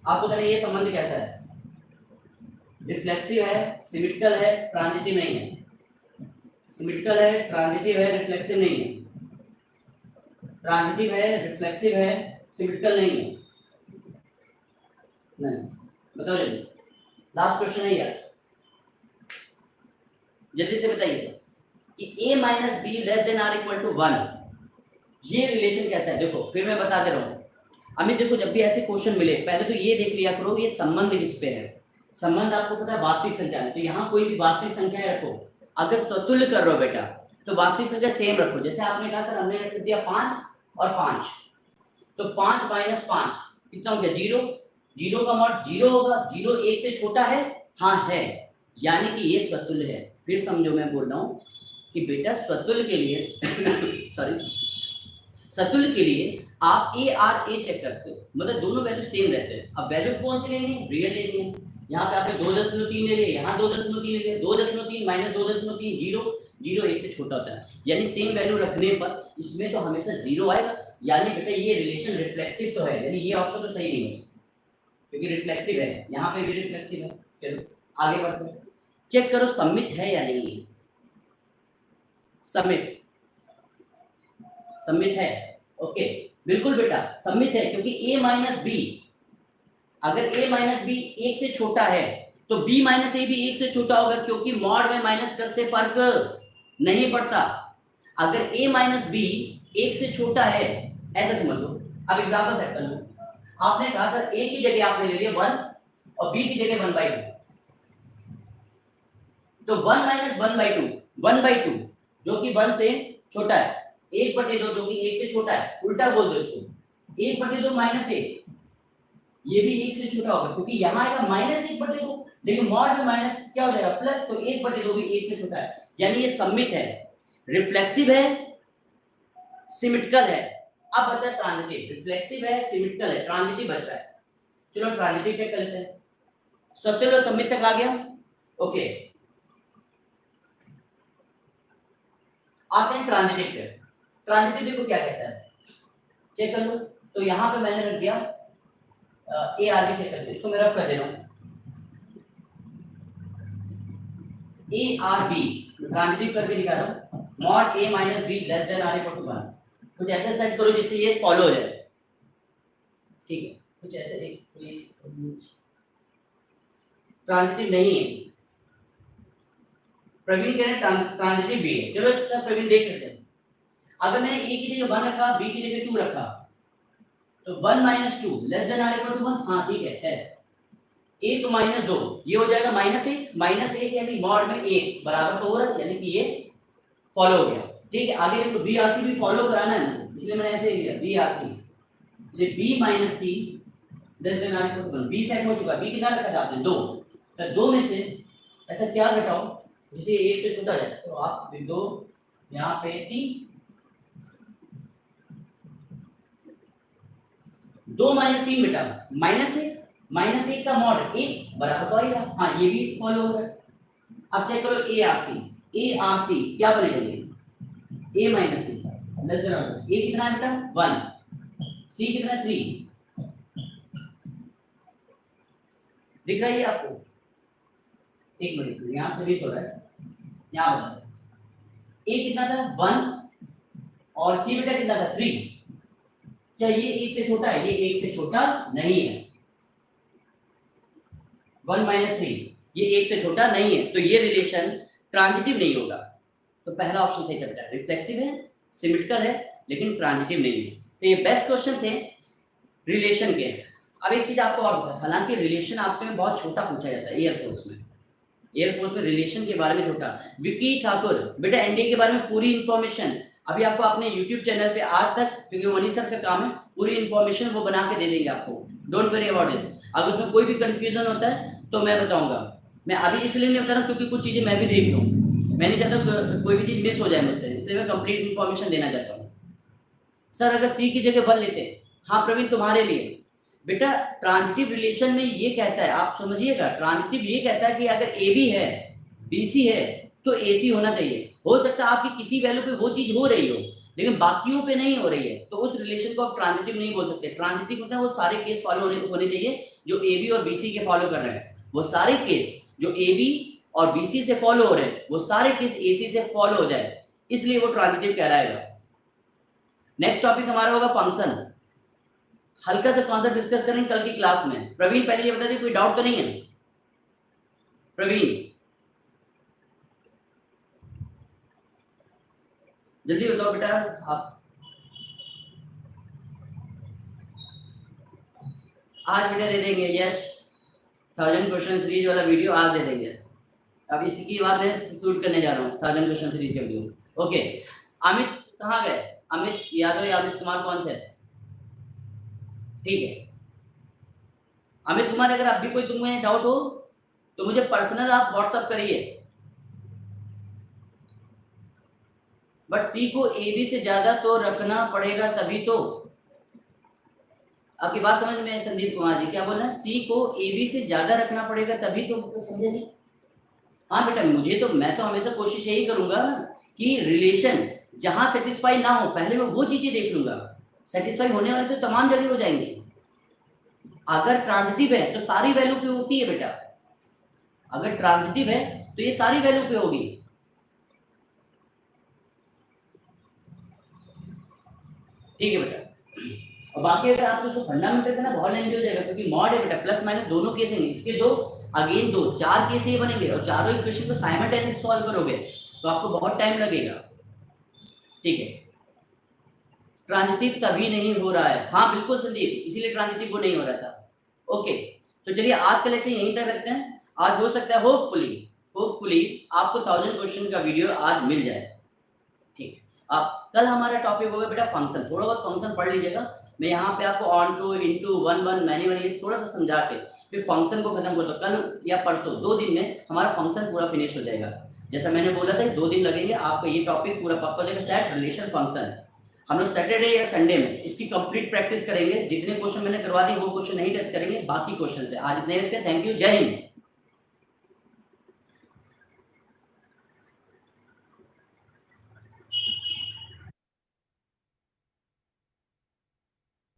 आपको बताइए ये संबंध कैसा है? रिफ्लेक्सिव है, सिमेट्रिकल है, ट्रांजिटिव नहीं है। सिमेट्रिकल है, ट्रांजिटिव है, रिफ्लेक्सिव नहीं है। ट्रांजिटिव है, रिफ्लेक्सिव है, सिमेट्रिकल नहीं है। नहीं, बताओ जल्दी, लास्ट क्वेश्चन है यार, जल्दी से बताइए। कि a minus B less than are equal to 1, ये रिलेशन कैसा है देखो, फिर मैं बता दे रहा हूँ। अमित देखो, जब भी ऐसे क्वेश्चन मिले पहले तो ये देख लिया करो ये संबंध किस पे है। संबंध आपको पता है वास्तविक संख्या में, तो यहाँ कोई भी वास्तविक संख्या रखो, अगर स्वतुल्य कर रहे हो बेटा तो वास्तविक संख्या सेम रखो। जैसे आपने कहा सर हमने रख दिया 5 और 5, तो 5 माइनस 5 कितना हो गया 0, 0 का मॉड 0 होगा, 0 1 से छोटा है, हाँ है, यानी कि ये स्वतुल्य है। फिर समझो मैं बोल रहा हूँ कि बेटा स्वतुल्य के लिए सॉरी सतुल्य के लिए आप ए आर ए चेक करते हो, मतलब दोनों वैल्यू सेम रहते हैं। अब वैल्यू कौन सी लेनी है, रियल लेनी है। यहाँ पे आपने 2.3 ले लिए, यहाँ 2.3 ले लिए, 2.3 माइनस 2.3 0, 0 1 से छोटा होता है, यानी सेम वैल्यू रखने पर इसमें तो हमेशा 0 आएगा, यानी बेटा ये रिलेशन रिफ्लेक्सिव तो है, यानी ये ऑप्शन तो सही नहीं है क्योंकि रिफ्लेक्सिव है, यहाँ पे भी रिफ्लेक्सिव है। चलो आगे बढ़ते हैं, चेक करो सम्मित है या नहीं। सम्मित है, ओके बिल्कुल बेटा सम्मित है, क्योंकि a माइनस बी, अगर a माइनस बी 1 से छोटा है तो b माइनस ए भी 1 से छोटा होगा, क्योंकि मॉड में माइनस प्लस से फर्क नहीं पड़ता। अगर a माइनस बी 1 से छोटा है ऐसा समझ लो। अब एग्जांपल सेट कर लो, आपने कहा सर a की जगह आपने ले लिया 1 और b की जगह 1/2, तो 1 माइनस 1/2 1/2 जो कि 1 से छोटा है, 1/2 जो कि 1 से छोटा है, उल्टा बोल दो इसको, 1/2 माइनस 1 ये भी 1 से छोटा होगा, क्योंकि यहाँ आएगा माइनस 1/2, लेकिन मॉड में माइनस क्या हो जाएगा प्लस, तो 1/2 भी 1 से छोटा है, यानी ये सम्मित है, रिफ्लेक्सिव है, सिमेट्रिकल है। अब बचा ट्रांजिटिव, रिफ्लेक्सिव है, सिमेट्रिकल है, ट्रांजिटिव बच रहा है। चलो ट्रांजिटिव चेक कर लेते हैं। स्वतंत्र और सम्मित तक आ गया, ओके आते हैं ट्रांजिटिव पे। ट्रांजिटिव देखो क्या कहता है, चेक कर लो। तो यहाँ पे मैंने रख दिया ए आर बी, चेक कर लो, इसको मैं रफ कर दे रहा हूँ ए आर बी, ट्रांजिटिव करके दिखा रहा हूँ, mod A minus B less than are equal to 1, कुछ ऐसे सेट करो जिससे ये फॉलो हो जाए, ठीक है, कुछ ऐसे एक ट्रांजिटिव नहीं है, प्रवीण कह रहे हैं ट्रांजिटिव भी है। चलो अच्छा प्रवीण देख लेते हैं, अगर मैंने ए की जगह 1 रखा, बी की जगह 2 रखा, तो 1 minus 2 less than are equal to 1, हाँ ठीक है 1 माइनस 2 ये हो जाएगा माइनस 1 यानी मॉड में 1 बराबर तो हो रहा है, यानी कि ये फॉलो हो गया, ठीक है। आगे देखो बी आर सी भी फॉलो कराना है, इसलिए मैंने ऐसे लिया बी आर सी, ये B minus C less than are equal to 1, B set हो चुका, बी कितना रखा था आपने 2, तो 2 में से ऐसा क्या घटाओ जिसे 1 से छोटा जाए, तो आप लिख दो यहाँ पे 3, 2 माइनस 3 बेटा माइनस 1 का मॉड 1 बराबर तो आएगा, हाँ ये भी फॉलो हो रहा है। अब चेक करो ए आर सी क्या बनेगा, A minus C less than R, A कितना है बेटा 1, सी कितना 3, दिख रहा है आपको, एक मिनट यहाँ से मिस हो रहा है, यहाँ बता ए कितना था 1 और सी बेटा कितना था 3, क्या ये 1 से छोटा है, ये 1 से छोटा नहीं है, 1 माइनस 3 ये 1 से छोटा नहीं है, तो ये रिलेशन ट्रांजिटिव नहीं होगा। तो पहला ऑप्शन सही करता है, रिफ्लेक्सिव है, सिमेट्रिकल है, लेकिन ट्रांजिटिव नहीं है। तो ये बेस्ट क्वेश्चन थे रिलेशन के। अब एक चीज आपको और बता, हालांकि रिलेशन आपके में बहुत छोटा पूछा जाता है एयरफोर्स में रिलेशन के बारे में छोटा। विकी ठाकुर बेटा एनडीए के बारे में पूरी इंफॉर्मेशन अभी आपको अपने यूट्यूब चैनल पे आज तक, क्योंकि मनीष सर का काम है, पूरी इंफॉर्मेशन वो बना के दे देंगे आपको, डोंट वरी अबाउट दिस। अगर उसमें कोई भी कंफ्यूजन होता है तो मैं बताऊंगा, मैं अभी इसलिए नहीं बता रहा क्योंकि कुछ चीजें मैं भी देख लूँ, मैं नहीं चाहता कोई भी चीज मिस हो जाए मुझसे, इसलिए मैं कंप्लीट इंफॉर्मेशन देना चाहता हूँ। सर अगर सी की जगह 1 लेते, हाँ प्रवीण तुम्हारे लिए बेटा, ट्रांजिटिव रिलेशन में ये कहता है, आप समझिएगा, ट्रांजिटिव ये कहता है कि अगर ए बी है बी सी है तो ए सी होना चाहिए। हो सकता है आपकी किसी वैल्यू पे वो चीज हो रही हो लेकिन बाकियों पे नहीं हो रही है, तो उस रिलेशन को आप ट्रांजिटिव नहीं बोल सकते। ट्रांजिटिव मतलब वो सारे केस फॉलो होने चाहिए जो ए बी और बी सी के फॉलो कर रहे हैं, वो सारे केस जो ए बी और बी सी से फॉलो हो रहे हैं वो सारे केस ए सी से फॉलो हो जाए, इसलिए वो ट्रांजिटिव कहलाएगा। नेक्स्ट टॉपिक हमारा होगा फंक्शन, हल्का सा कॉन्सेप्ट डिस्कस करेंगे कल की क्लास में। प्रवीण पहले ये बता दीजिए कोई डाउट तो नहीं है प्रवीण? जल्दी बताओ बेटा आप। आज बेटा दे देंगे, यस 1000 क्वेश्चन सीरीज वाला वीडियो आज दे देंगे। अब इसी की बात मैं शूट करने जा रहा हूँ 1000 क्वेश्चन सीरीज का वीडियो। ओके अमित कहाँ गए? अमित यादव या अमित कुमार कौन थे? ठीक है अमित कुमार, अगर अब भी कोई तुम्हें डाउट हो तो मुझे पर्सनल आप व्हाट्सएप करिए। बट सी को ए बी से ज्यादा तो रखना पड़ेगा तभी तो। आपकी बात समझ में है संदीप कुमार जी? क्या बोल रहे हैं? सी को ए बी से ज्यादा रखना पड़ेगा तभी तो समझे नहीं? हाँ बेटा मुझे तो, मैं तो हमेशा कोशिश यही करूंगा ना कि रिलेशन जहां सेटिस्फाई ना हो पहले मैं वो चीजें देख लूंगा। सेटिस्फाई होने वाले तो तमाम जगह हो जाएंगे। अगर ट्रांजिटिव है तो सारी वैल्यू पे होती है बेटा। अगर ट्रांजिटिव है तो ये सारी वैल्यू पे होगी। ठीक है बेटा। और बाकी अगर आपको उसको फंडामेंटल का ना बहुत लेंथ हो जाएगा, क्योंकि मॉड है बेटा, प्लस माइनस दोनों केस हैं। इसके दो अगेन दो 4 केस ये बनेंगे और चारों इक्वेशन को साइमल्टेनियसली सॉल्व करोगे तो आपको बहुत टाइम लगेगा। ठीक है ट्रांजिटिव तभी नहीं हो रहा है। हाँ बिल्कुल संदीप, इसीलिए ट्रांजिटिव वो नहीं हो रहा था। ओके तो चलिए आज का लेक्चर यहीं तक रखते हैं। आज हो सकता है होपफुली आपको 1000 क्वेश्चन का वीडियो आज मिल जाए। ठीक अब कल हमारा टॉपिक होगा बेटा फंक्शन। थोड़ा बहुत फंक्शन पढ़ लीजिएगा। मैं यहाँ पे आपको onto, into, one one, many one ये थोड़ा सा समझा के फिर फंक्शन को खत्म कर दो। कल या परसों 2 दिन में हमारा फंक्शन पूरा फिनिश हो जाएगा। जैसा मैंने बोला था 2 दिन लगेंगे, आपको ये टॉपिक पूरा पक्का हो जाएगा। सेट रिलेशन फंक्शन हम लोग सैटरडे या संडे में इसकी कंप्लीट प्रैक्टिस करेंगे। जितने क्वेश्चन मैंने करवा दी वो क्वेश्चन नहीं टच करेंगे, बाकी क्वेश्चन से। आज इतने रखते हैं। थैंक यू, जय हिंद।